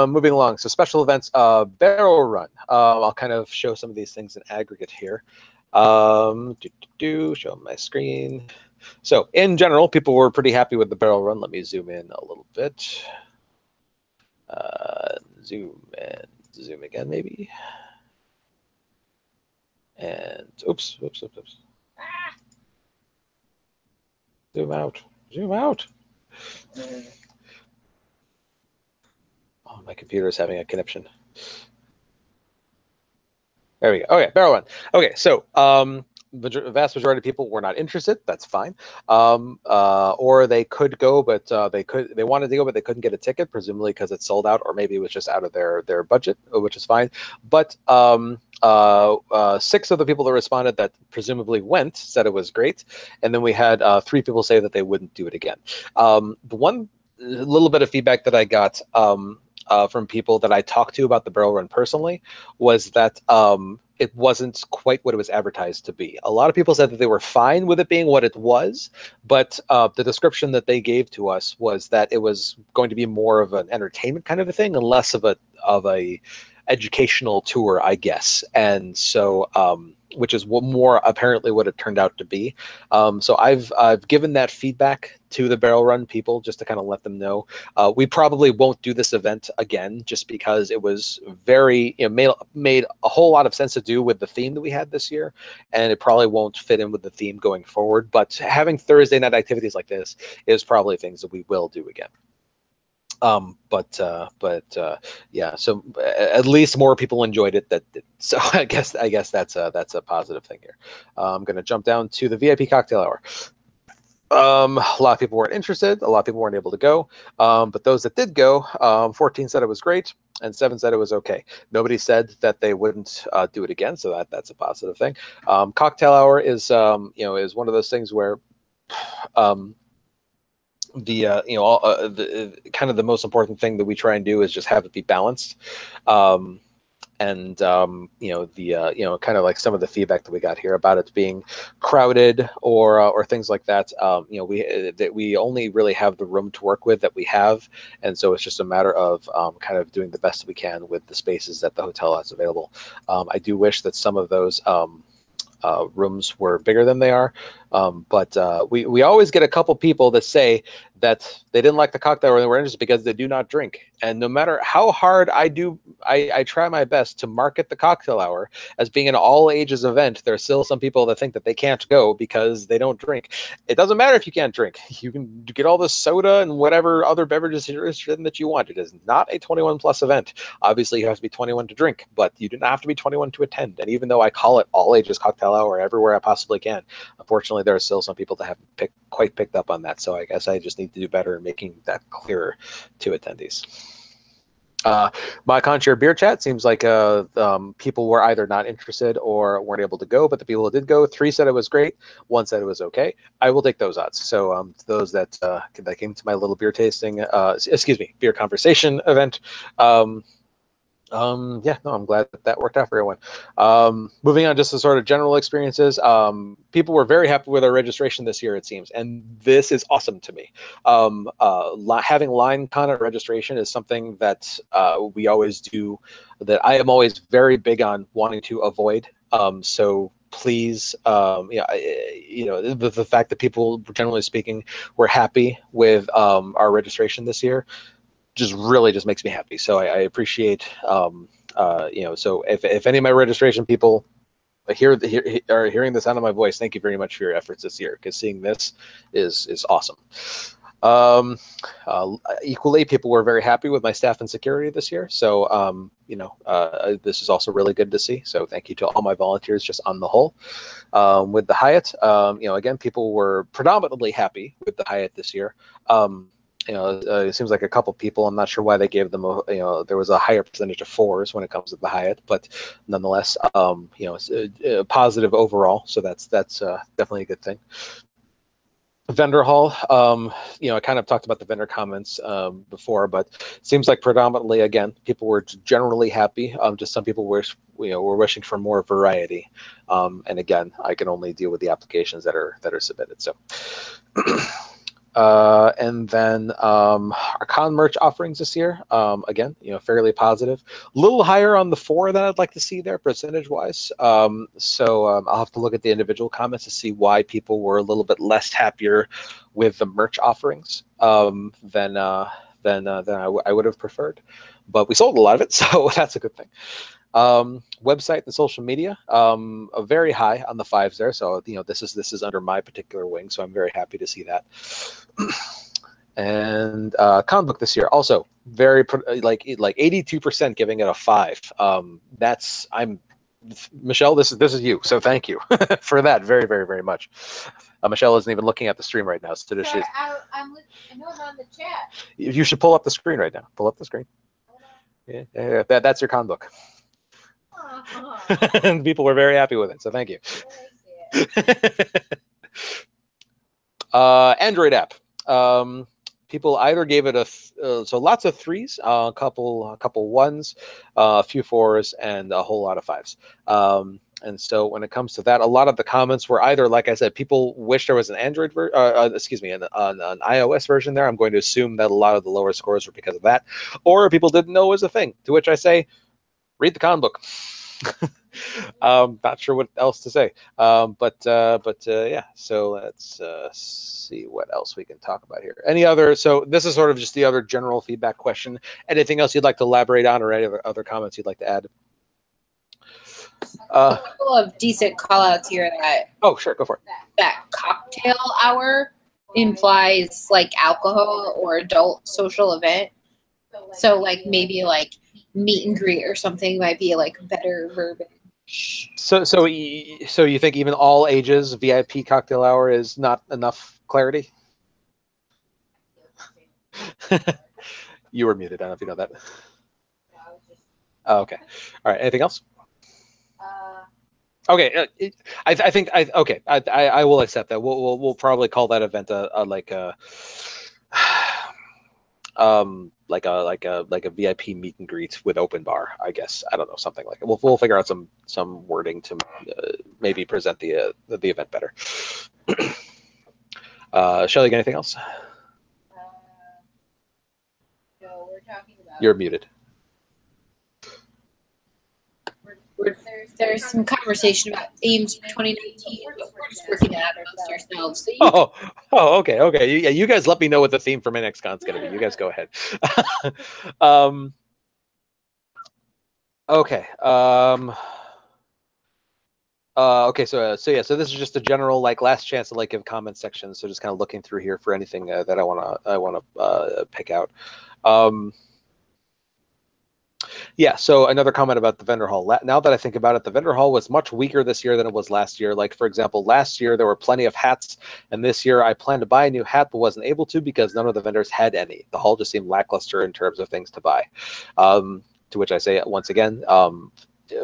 Moving along, so special events, barrel run. I'll kind of show some of these things in aggregate here. Show my screen. So in general, people were pretty happy with the barrel run. Let me zoom in a little bit. Zoom and zoom again, maybe. And oops. Zoom out. Zoom out. Oh, my computer is having a conniption. There we go. Okay, barrel run. Okay, so the vast majority of people were not interested. That's fine. Or they could go, but they wanted to go, but they couldn't get a ticket, presumably because it's sold out, or maybe it was just out of their budget, which is fine. But 6 of the people that responded that presumably went said it was great, and then we had 3 people say that they wouldn't do it again. The one little bit of feedback that I got from people that I talked to about the barrel run personally was that it wasn't quite what it was advertised to be. A lot of people said that they were fine with it being what it was, but the description that they gave to us was that it was going to be more of an entertainment kind of a thing and less of a educational tour, I guess. And so which is more apparently what it turned out to be. So I've given that feedback to the barrel run people just to kind of let them know. We probably won't do this event again just because it was very, made a whole lot of sense to do with the theme that we had this year, and it probably won't fit in with the theme going forward. But having Thursday night activities like this is probably things that we will do again. Yeah, so at least more people enjoyed it. So I guess that's a positive thing here. I'm going to jump down to the VIP cocktail hour. A lot of people weren't interested. A lot of people weren't able to go. But those that did go, 14 said it was great, and 7 said it was okay. Nobody said that they wouldn't do it again, so that's a positive thing. Cocktail hour is is one of those things where the kind of the most important thing that we try and do is just have it be balanced. Kind of like some of the feedback that we got here about it being crowded or things like that. We only really have the room to work with that we have, and so it's just a matter of kind of doing the best we can with the spaces that the hotel has available. I do wish that some of those rooms were bigger than they are, but we always get a couple people that say that they didn't like the cocktail or they were interested because they do not drink. And no matter how hard I try my best to market the cocktail hour as being an all ages event, there are still some people that think that they can't go because they don't drink. It doesn't matter if you can't drink. You can get all the soda and whatever other beverages that you want. It is not a 21 plus event. Obviously you have to be 21 to drink, but you do not have to be 21 to attend. And even though I call it all ages cocktail hour everywhere I possibly can, unfortunately unfortunately, there are still some people that haven't quite picked up on that. So I guess I just need to do better in making that clearer to attendees. My Conchair Beer Chat seems like people were either not interested or weren't able to go, but the people who did go, 3 said it was great, 1 said it was okay. I will take those odds. So those that came to my little beer tasting, beer conversation event, yeah, no, I'm glad that worked out for everyone. Moving on just to sort of general experiences, people were very happy with our registration this year, it seems, and this is awesome to me. Having line content registration is something that we always do, that I am always very big on wanting to avoid. So please, the fact that people, generally speaking, were happy with our registration this year just makes me happy. So I appreciate, so if any of my registration people are hearing the sound of my voice, thank you very much for your efforts this year, because seeing this is awesome. Equally, people were very happy with my staff and security this year. So, this is also really good to see. So thank you to all my volunteers just on the whole. With the Hyatt, again, people were predominantly happy with the Hyatt this year. It seems like a couple people, I'm not sure why they gave them there was a higher percentage of 4s when it comes to the Hyatt, but nonetheless, it's positive overall. So that's definitely a good thing. Vendor hall, I kind of talked about the vendor comments before, but it seems like predominantly, again, people were generally happy. Just some people were wishing for more variety. And again, I can only deal with the applications that are submitted. So. And then our con merch offerings this year, again, fairly positive. A little higher on the 4 than I'd like to see there percentage-wise. So I'll have to look at the individual comments to see why people were a little bit less happier with the merch offerings than I would have preferred. But we sold a lot of it, so that's a good thing. Website and social media, very high on the 5s there. So this is under my particular wing, so I'm very happy to see that. And comic book this year also very like 82% giving it a 5. Michelle, this is you, so thank you for that very, very, very much. Michelle isn't even looking at the stream right now, so Sorry, I know I'm on the chat. You should pull up the screen right now. Pull up the screen. Yeah, that's your con book. And people were very happy with it, so thank you. Android app. People either gave it so lots of 3s, a couple 1s, a few 4s, and a whole lot of 5s. And so when it comes to that, a lot of the comments were either, like I said, people wish there was an Android version, an iOS version there. I'm going to assume that a lot of the lower scores were because of that, or people didn't know it was a thing. To which I say, read the con book. Not sure what else to say, but yeah. So let's see what else we can talk about here. Any other? So this is sort of just the other general feedback question. Anything else you'd like to elaborate on, or any other comments you'd like to add? A couple of decent call-outs here. Oh, sure, go for it. That cocktail hour implies like alcohol or adult social event. So like maybe like meet and greet or something might be like better verbiage. So you think even all ages VIP cocktail hour is not enough clarity? You were muted. I don't know if you know that. Oh, okay. All right. Anything else? Okay. I think I will accept that. We'll probably call that event like a VIP meet and greet with open bar, I guess. I don't know, something like it. We'll figure out some wording to maybe present the event better. Shelly, got anything else? No, we're talking about. You're muted. There's some conversation about themes for 2019, but we're just working it out amongst ourselves. So Okay. You guys let me know what the theme for my next con is going to be. You guys go ahead. Okay. Okay. So yeah. So this is just a general last chance to give comment section. So just kind of looking through here for anything that I want to pick out. Yeah, so another comment about the vendor hall. Now that I think about it, the vendor hall was much weaker this year than it was last year. Like, for example, last year there were plenty of hats, and this year I planned to buy a new hat but wasn't able to because none of the vendors had any. The hall just seemed lackluster in terms of things to buy. To which I say once again,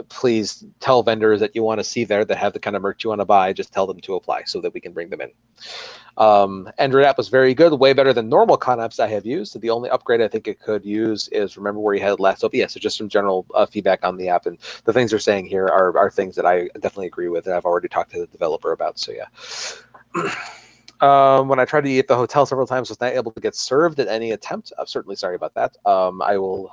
please tell vendors that you want to see there that have the kind of merch you want to buy. Just tell them to apply so that we can bring them in. Android app was very good, way better than normal con apps I have used. So the only upgrade I think it could use is remember where you had last up. Yeah, so just some general feedback on the app, and the things they're saying here are things that I definitely agree with, and I've already talked to the developer about. So yeah. When I tried to eat at the hotel several times, was not able to get served at any attempt. I'm certainly sorry about that. I will.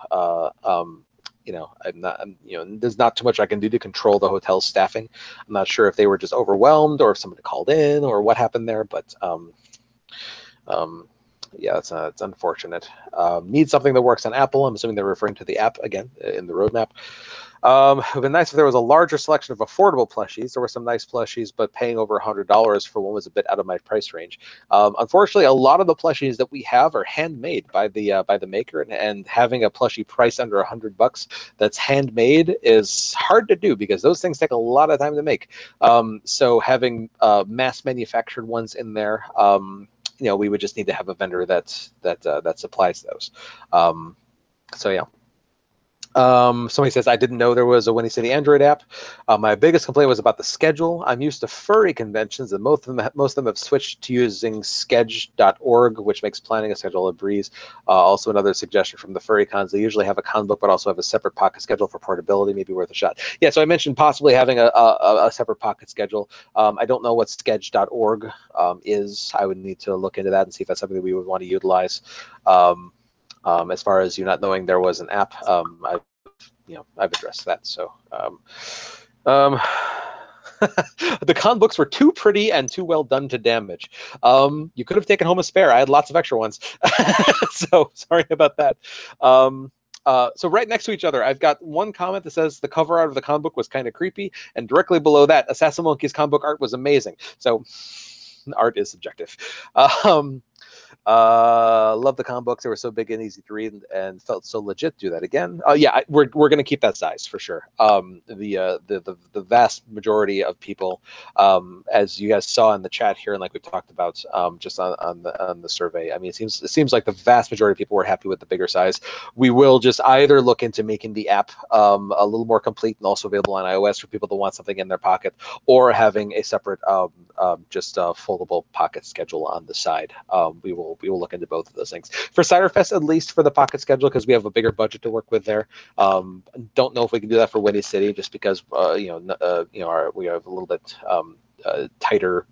There's not too much I can do to control the hotel staffing. I'm not sure if they were just overwhelmed or if somebody called in or what happened there, but yeah, it's unfortunate. Need something that works on Apple. I'm assuming they're referring to the app again in the roadmap. It would be nice if there was a larger selection of affordable plushies. There were some nice plushies, but paying over $100 for one was a bit out of my price range. Unfortunately, a lot of the plushies that we have are handmade by the maker, and having a plushie price under $100 that's handmade is hard to do because those things take a lot of time to make. So having mass manufactured ones in there, we would just need to have a vendor that supplies those. So yeah. Somebody says, I didn't know there was a Windy City Android app. My biggest complaint was about the schedule. I'm used to furry conventions, and most of them have switched to using sketch.org, which makes planning a schedule a breeze. Also, another suggestion from the furry cons, they usually have a con book, but also have a separate pocket schedule for portability, maybe worth a shot. Yeah, so I mentioned possibly having a separate pocket schedule. I don't know what sketch.org is. I would need to look into that and see if that's something that we would want to utilize. As far as you not knowing there was an app, I've addressed that. So the con books were too pretty and too well done to damage. You could have taken home a spare. I had lots of extra ones. So sorry about that. So right next to each other, I've got one comment that says the cover art of the con book was kind of creepy, and directly below that, Assassin Monkey's con book art was amazing. So art is subjective. Love the comic books. They were so big and easy to read and felt so legit. Do that again. Yeah, we're going to keep that size for sure. The vast majority of people, as you guys saw in the chat here, and like we talked about just on the survey, I mean, it seems like the vast majority of people were happy with the bigger size. We will just either look into making the app a little more complete and also available on iOS for people that want something in their pocket, or having a separate just a foldable pocket schedule on the side. We will look into both of those things. For Ciderfest, at least for the pocket schedule, because we have a bigger budget to work with there. Don't know if we can do that for Windy City, just because we have a little bit tighter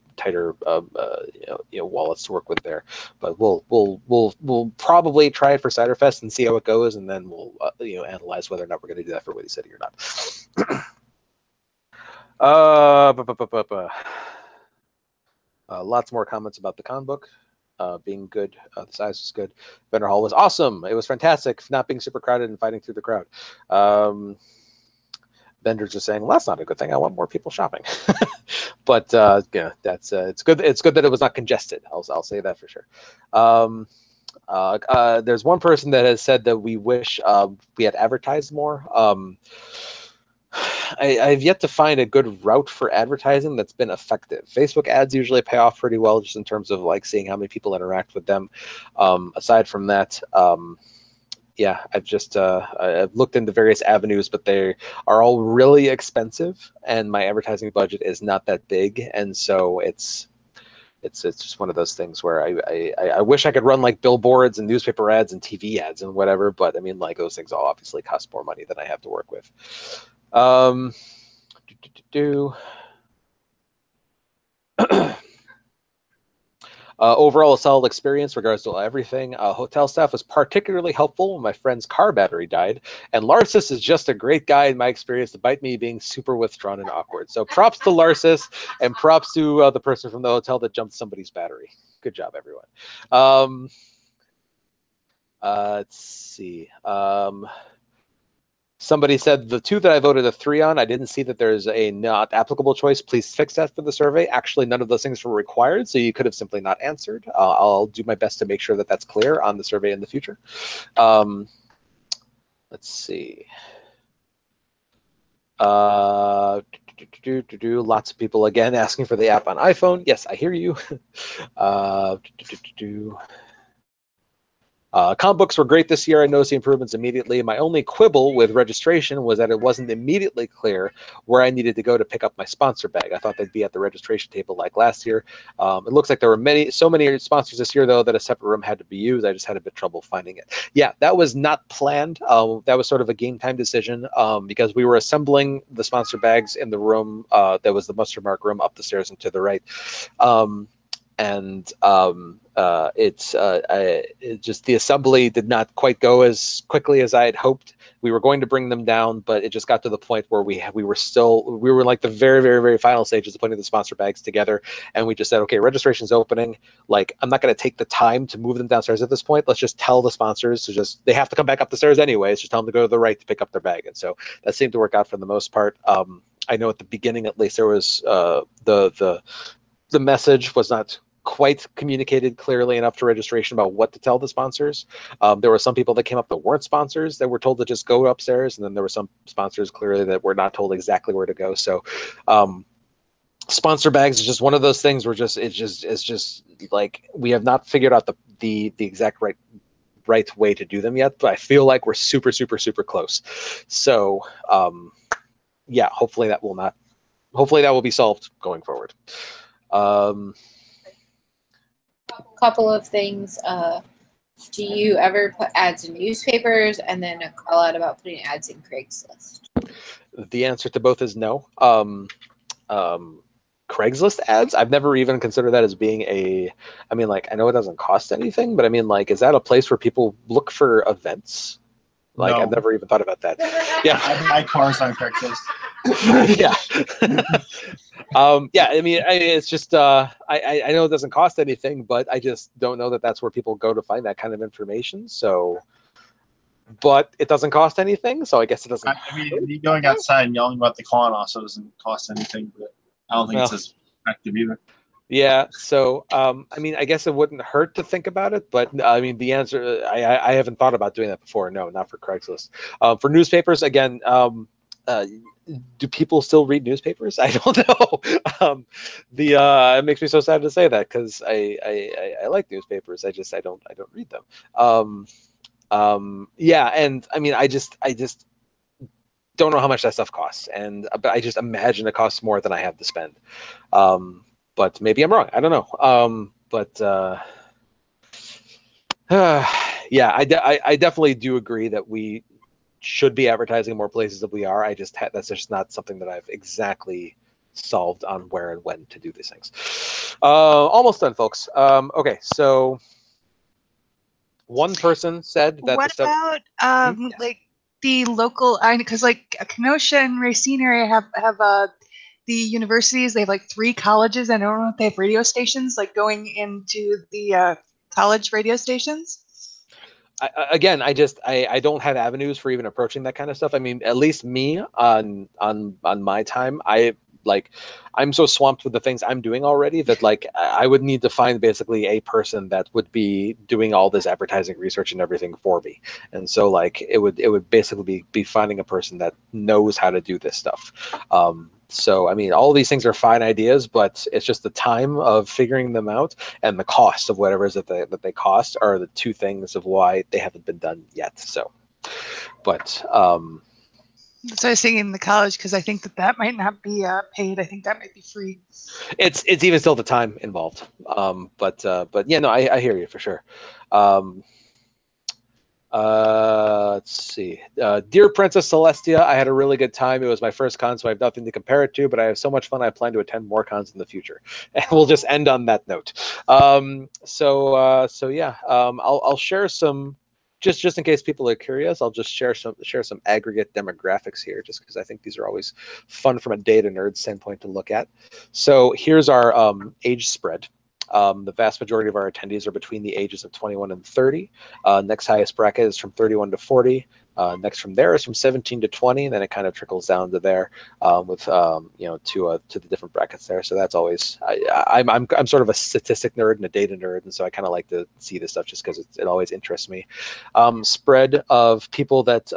wallets to work with there. But we'll probably try it for Ciderfest and see how it goes, and then we'll analyze whether or not we're going to do that for Windy City or not. Lots more comments about the con book being good. The size was good. Vendor hall was awesome. It was fantastic, not being super crowded and fighting through the crowd. Vendors are saying, well, that's not a good thing. I want more people shopping. But yeah, that's it's good. It's good that it was not congested. I'll say that for sure. There's one person that has said that we wish we had advertised more. I've yet to find a good route for advertising that's been effective. Facebook ads usually pay off pretty well, just in terms of like seeing how many people interact with them. Aside from that, yeah, I've looked into various avenues, but they are all really expensive, and my advertising budget is not that big, and so it's just one of those things where I wish I could run like billboards and newspaper ads and TV ads and whatever, but I mean, like, those things all obviously cost more money than I have to work with. Overall, a solid experience regards to everything. Hotel staff was particularly helpful when my friend's car battery died, and Larsis is just a great guy in my experience, despite me being super withdrawn and awkward. So props to Larsis, and props to the person from the hotel that jumped somebody's battery. Good job, everyone. Let's see. Somebody said the two that I voted a 3 on, I didn't see that there's a not applicable choice. Please fix that for the survey. Actually, none of those things were required, so you could have simply not answered. I'll do my best to make sure that that's clear on the survey in the future. Let's let's see. Lots of people again asking for the app on iPhone. Yes, I hear you. Comic books were great this year. I noticed the improvements immediately. My only quibble with registration was that it wasn't immediately clear where I needed to go to pick up my sponsor bag. I thought they'd be at the registration table like last year. It looks like there were so many sponsors this year, though, that a separate room had to be used. I just had a bit of trouble finding it. Yeah, that was not planned. That was sort of a game time decision because we were assembling the sponsor bags in the room that was the mustard mark room up the stairs and to the right. It just the assembly did not quite go as quickly as I had hoped. We were going to bring them down, but it just got to the point where we were like the very, very, very final stages of putting the sponsor bags together, and we just said, okay, registration's opening. Like, I'm not going to take the time to move them downstairs at this point. Let's just tell the sponsors to they have to come back up the stairs anyways. Just tell them to go to the right to pick up their bag, and so that seemed to work out for the most part. I know at the beginning, at least, there was the message was not quite communicated clearly enough to registration about what to tell the sponsors. There were some people that came up that weren't sponsors that were told to just go upstairs, and then there were some sponsors clearly that were not told exactly where to go. So sponsor bags is just one of those things where it's just like we have not figured out the exact right way to do them yet, but I feel like we're super, super, super close. So yeah, hopefully that will be solved going forward. Couple of things. Do you ever put ads in newspapers, and then a call out about putting ads in Craigslist? The answer to both is no. Craigslist ads, I've never even considered that as being I mean, like, I know it doesn't cost anything, but I mean, like, is that a place where people look for events? Like, no. I've never even thought about that. Yeah. I buy cars on Craigslist. Yeah. Yeah, I mean, it's just, I know it doesn't cost anything, but I just don't know that that's where people go to find that kind of information. So, but it doesn't cost anything, so I guess it doesn't. I mean, going outside and yelling about the clown also doesn't cost anything, but I don't think it's as effective either. Yeah, so I mean, I guess it wouldn't hurt to think about it, but I mean, the answer, I haven't thought about doing that before. No, not for Craigslist. For newspapers, again, do people still read newspapers? I don't know. It makes me so sad to say that because I like newspapers. I don't read them. Yeah, and I mean, I just don't know how much that stuff costs, but I just imagine it costs more than I have to spend. But maybe I'm wrong. I don't know. Yeah, I definitely do agree that we should be advertising in more places than we are. That's just not something that I've exactly solved on where and when to do these things. Almost done, folks. Okay, so one person said that. What about like the local? Because like Kenosha and Racine area have the universities. They have like 3 colleges. I don't know if they have radio stations like going into the college radio stations. I don't have avenues for even approaching that kind of stuff. I mean, at least me on my time, I'm so swamped with the things I'm doing already that like I would need to find basically a person that would be doing all this advertising research and everything for me. And so like it would basically be finding a person that knows how to do this stuff. So, I mean, all these things are fine ideas, but it's just the time of figuring them out and the cost of whatever it is that they cost are the 2 things of why they haven't been done yet. So, but so I was thinking the college because I think that might not be paid. I think that might be free. It's even still the time involved. But yeah, no, I hear you for sure. Let's see. Dear Princess Celestia, I had a really good time. It was my first con, so I have nothing to compare it to, but I have so much fun. I plan to attend more cons in the future. And we'll just end on that note. So yeah, I'll share some, just in case people are curious, I'll just share some aggregate demographics here, just because I think these are always fun from a data nerd standpoint to look at. So here's our age spread. The vast majority of our attendees are between the ages of 21 and 30. Next highest bracket is from 31 to 40. Next from there is from 17 to 20, and then it kind of trickles down to there with you know, to the different brackets there. So that's always I'm sort of a statistic nerd and a data nerd, and so I kind of like to see this stuff just because it always interests me. Spread of people that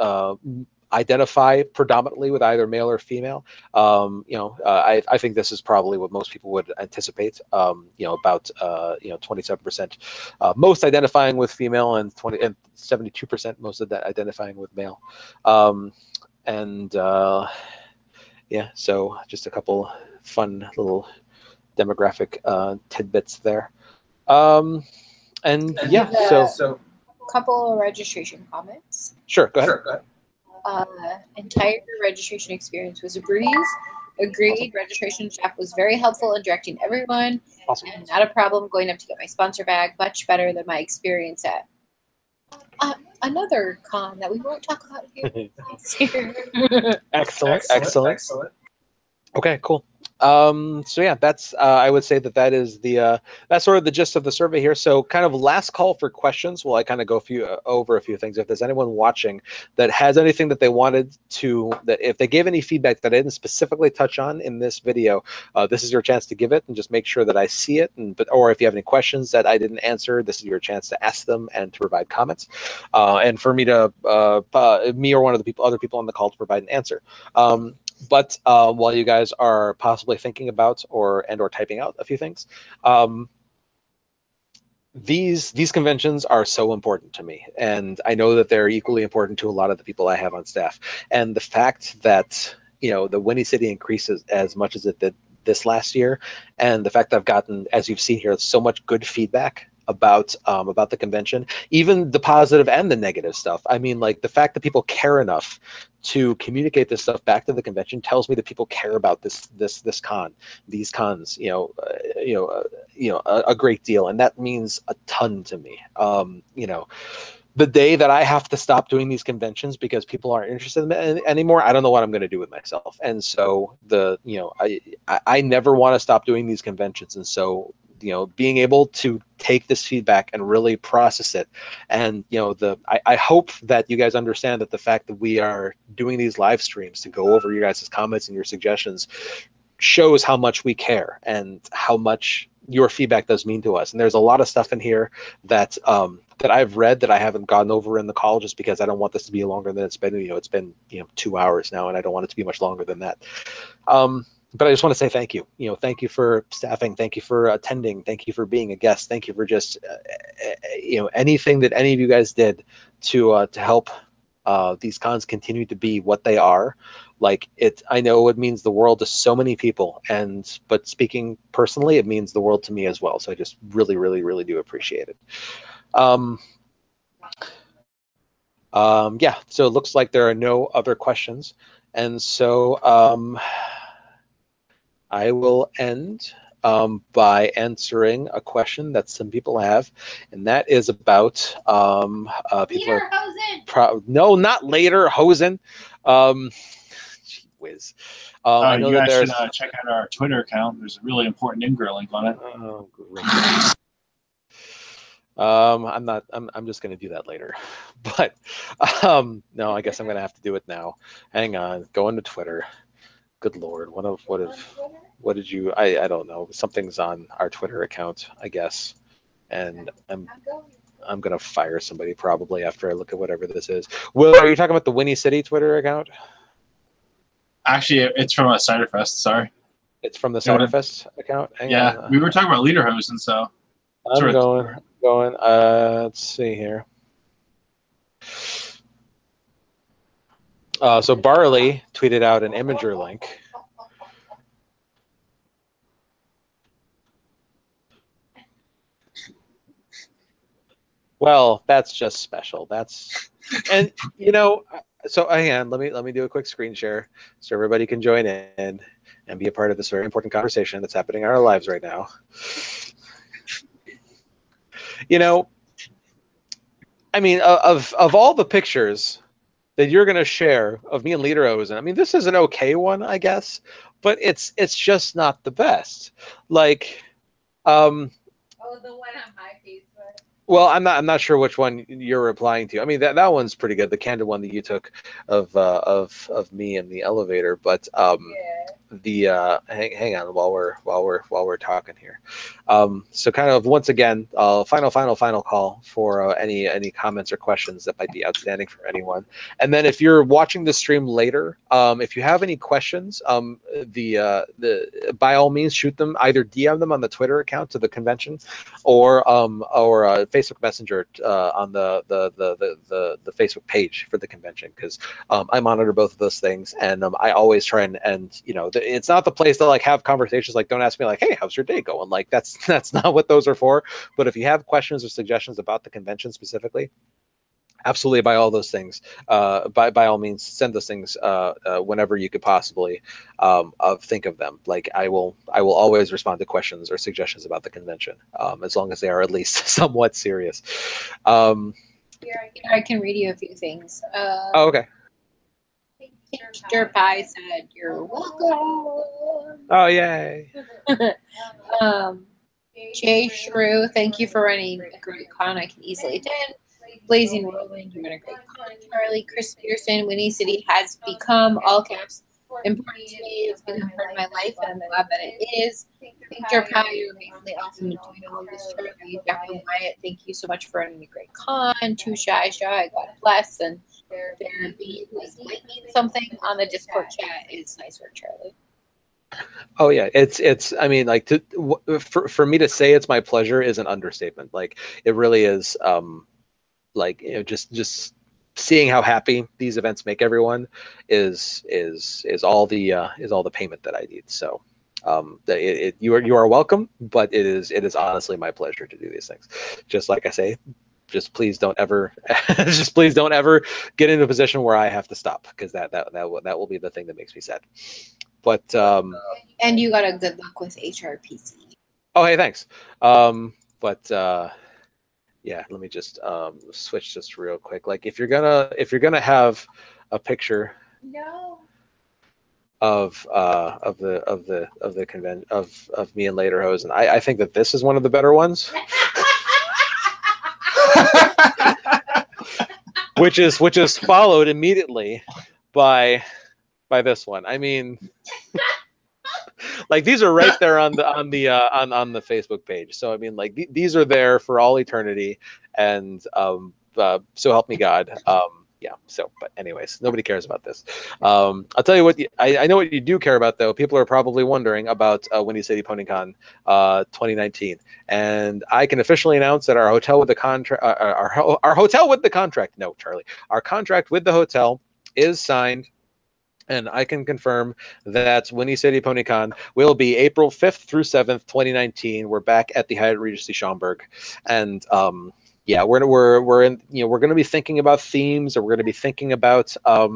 identify predominantly with either male or female. You know, I think this is probably what most people would anticipate. You know, about you know, 27% most identifying with female, and 72% most of that identifying with male. Yeah, so just a couple fun little demographic tidbits there. And yeah, so couple of registration comments. Sure, go ahead. Sure, go ahead. Entire registration experience was a breeze. Agreed. Awesome. Registration staff was very helpful in directing everyone. Awesome. And not a problem going up to get my sponsor bag. Much better than my experience at another con that we won't talk about here. Excellent. Okay, cool. So yeah, that's I would say that is the that's sort of the gist of the survey here. So kind of last call for questions. While I kind of go over a few things. If there's anyone watching that has anything that they wanted to, that if they gave any feedback that I didn't specifically touch on in this video, this is your chance to give it, and just make sure that I see it. Or if you have any questions that I didn't answer, this is your chance to ask them and to provide comments, and for me to me or one of the other people on the call to provide an answer. But while you guys are possibly thinking about or typing out a few things, these conventions are so important to me, and I know that they're equally important to a lot of the people I have on staff. And the fact that, you know, the Windy City increases as much as it did this last year, and the fact that I've gotten, as you've seen here, so much good feedback about the convention, even the positive and the negative stuff. I mean, like, the fact that people care enough to communicate this stuff back to the convention tells me that people care about these cons, a great deal, and that means a ton to me. You know, the day that I have to stop doing these conventions because people aren't interested in it anymore, I don't know what I'm going to do with myself. And so I never want to stop doing these conventions, and so, you know, being able to take this feedback and really process it, and, you know, I hope that you guys understand that the fact that we are doing these live streams to go over your guys' comments and your suggestions shows how much we care and how much your feedback does mean to us. And there's a lot of stuff in here that that I've read that I haven't gone over in the call, just because I don't want this to be longer than it's been. You know, it's been 2 hours now, and I don't want it to be much longer than that. But I just want to say thank you. You know, thank you for staffing. Thank you for attending. Thank you for being a guest. Thank you for just, anything that any of you guys did to help these cons continue to be what they are. Like, I know it means the world to so many people, but speaking personally, it means the world to me as well. So I just really, really, really do appreciate it. Yeah. So it looks like there are no other questions, and so I will end by answering a question that some people have, and that is about people no, not later hosen. Gee whiz. I know you that guys there's should check out our Twitter account. There's a really important Ingra link on it. Oh, great. I'm just going to do that later, but no, I guess I'm going to have to do it now. Hang on, go into Twitter. Good Lord, what did you? I don't know. Something's on our Twitter account, I guess, and I'm gonna fire somebody probably after I look at whatever this is. Will, are you talking about the Windy City Twitter account? Actually, it's from a Ciderfest. Sorry, it's from the Ciderfest account. Hang on. We were talking about Lederhosen, so I'm going. Let's see here. So Barley tweeted out an Imager link. Well, that's just special. And so hang on, let me do a quick screen share so everybody can join in and be a part of this very important conversation that's happening in our lives right now. You know, I mean, of all the pictures that you're going to share of me and Lederhosen, I mean, this is an okay one, I guess, but it's just not the best. Like, Oh, the one on my Facebook. Well, I'm not sure which one you're replying to. I mean, that one's pretty good, the candid one that you took of me in the elevator. But Yeah. hang on while we're talking here. So kind of once again, final call for any comments or questions that might be outstanding for anyone. And then if you're watching the stream later, if you have any questions, by all means shoot them, either DM them on the Twitter account to the convention, or Facebook Messenger on the Facebook page for the convention, because I monitor both of those things, and I always try and it's not the place to like have conversations like, don't ask me like, hey, how's your day going? Like that's not what those are for. But if you have questions or suggestions about the convention specifically, absolutely, by all those things, by all means, send those things whenever you could possibly think of them. Like I will always respond to questions or suggestions about the convention, as long as they are at least somewhat serious. Here, I can read you a few things. Oh, okay. Mr. Pie said, "You're welcome." Oh, yay. Jay Shrew, thank you for running a great con. I can easily attend. Blazing Whirlwind, you run a great con. Charlie, Chris Peterson, Winnie City has become, all caps, important to me. It's been a part of my life, and I'm glad that it is. Victor Pie, you're amazingly awesome and doing all this. Charlie, Jacqueline Wyatt, thank you so much for running a great con. Too Shy, God bless. And there be who is might mean something on the Discord chat is nice work, Charlie. Oh yeah, it's. I mean, like for me to say it's my pleasure is an understatement. Like it really is. Like just seeing how happy these events make everyone is all the payment that I need. So you are welcome, but it is honestly my pleasure to do these things. Just like I say, just please don't ever get into a position where I have to stop, because that will be the thing that makes me sad. But and you got a good luck with HRPC. Oh, hey, thanks. Yeah, let me just switch just real quick. Like if you're gonna have a picture of the convention of me and Lederhosen, I think that this is one of the better ones. which is followed immediately by this one. I mean, like these are right there on the Facebook page. So I mean, like these are there for all eternity, and so help me God. Yeah. So, but anyways, nobody cares about this. I'll tell you what. I know what you do care about, though. People are probably wondering about Windy City PonyCon 2019, and I can officially announce that our hotel with the contract, our hotel with the contract. No, Charlie, our contract with the hotel is signed. And I can confirm that Windy City PonyCon will be April 5th through 7th, 2019. We're back at the Hyatt Regency Schaumburg, and yeah, we're going to be thinking about themes, or we're going to be thinking about all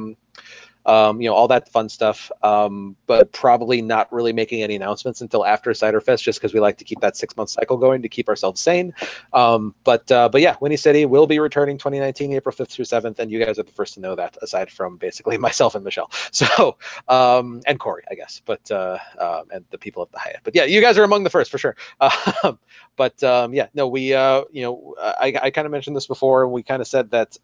that fun stuff, but probably not really making any announcements until after Cider Fest, just because we like to keep that 6-month cycle going to keep ourselves sane. But yeah, Windy City will be returning 2019, April 5th through 7th, and you guys are the first to know that, aside from basically myself and Michelle. So, and Corey, I guess, but and the people at the Hyatt. But yeah, you guys are among the first for sure. But yeah, no, we I kind of mentioned this before, and we kind of said that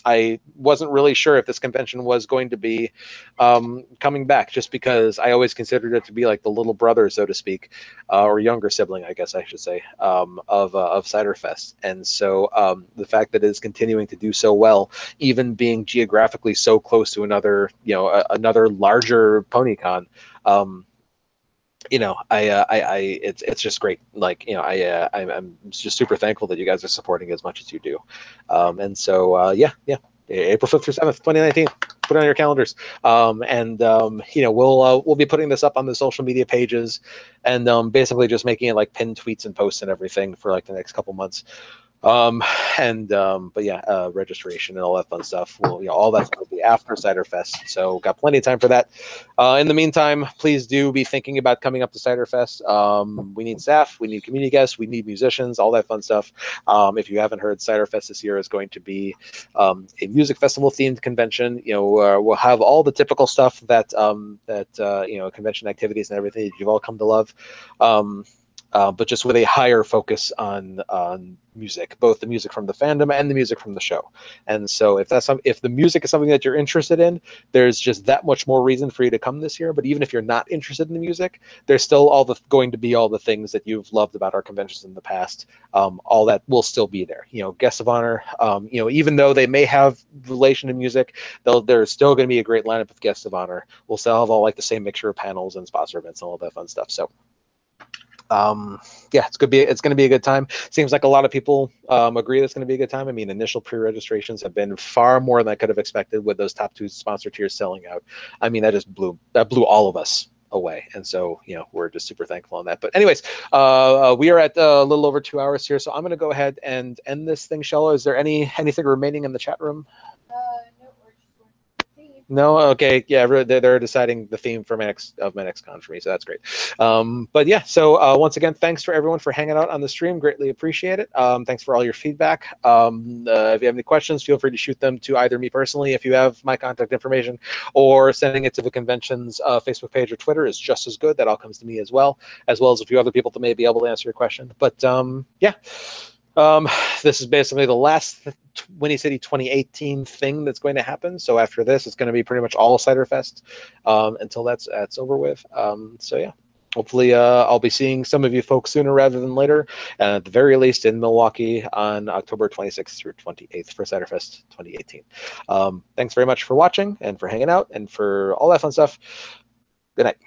I wasn't really sure if this convention was going to be coming back, just because I always considered it to be like the little brother, so to speak, or younger sibling, I guess I should say, of Cider Fest. And so the fact that it is continuing to do so well, even being geographically so close to another, another larger PonyCon, it's just great. Like, I'm just super thankful that you guys are supporting as much as you do. And so, yeah, April 5th through 7th, 2019, put it on your calendars. We'll be putting this up on the social media pages, and basically just making it like pinned tweets and posts and everything for like the next couple months. But yeah, registration and all that fun stuff all that's going to be after Cider Fest, so got plenty of time for that. In the meantime, please do be thinking about coming up to Cider Fest. We need staff, we need community guests, we need musicians, all that fun stuff. If you haven't heard, Cider Fest this year is going to be a music festival themed convention. We'll have all the typical stuff that convention activities and everything that you've all come to love. but just with a higher focus on music, both the music from the fandom and the music from the show. And so if the music is something that you're interested in, there's just that much more reason for you to come this year. But even if you're not interested in the music, there's still going to be all the things that you've loved about our conventions in the past. All that will still be there. Guests of honor. Even though they may have relation to music, there's still going to be a great lineup of guests of honor. We'll still have all like the same mixture of panels and sponsor events and all that fun stuff. So. Yeah, it's going to be a good time. Seems like a lot of people agree that's going to be a good time. I mean, initial pre-registrations have been far more than I could have expected with those top 2 sponsor tiers selling out. I mean, that blew all of us away, and so we're just super thankful on that. But anyways, we are at a little over 2 hours here, so I'm going to go ahead and end this thing. Shella, is there anything remaining in the chat room? No, okay, yeah, they're deciding the theme for my next con for me, so that's great. But yeah, so once again, thanks for everyone for hanging out on the stream. Greatly appreciate it. Thanks for all your feedback. If you have any questions, feel free to shoot them to either me personally, if you have my contact information, or sending it to the convention's Facebook page or Twitter is just as good. That all comes to me as well as a few other people that may be able to answer your question. But yeah. This is basically the last Windy City 2018 thing that's going to happen. So after this, it's going to be pretty much all Cider Fest until that's over with. So yeah, hopefully I'll be seeing some of you folks sooner rather than later, and at the very least in Milwaukee on October 26th through 28th for Cider Fest 2018. Thanks very much for watching and for hanging out and for all that fun stuff. Good night.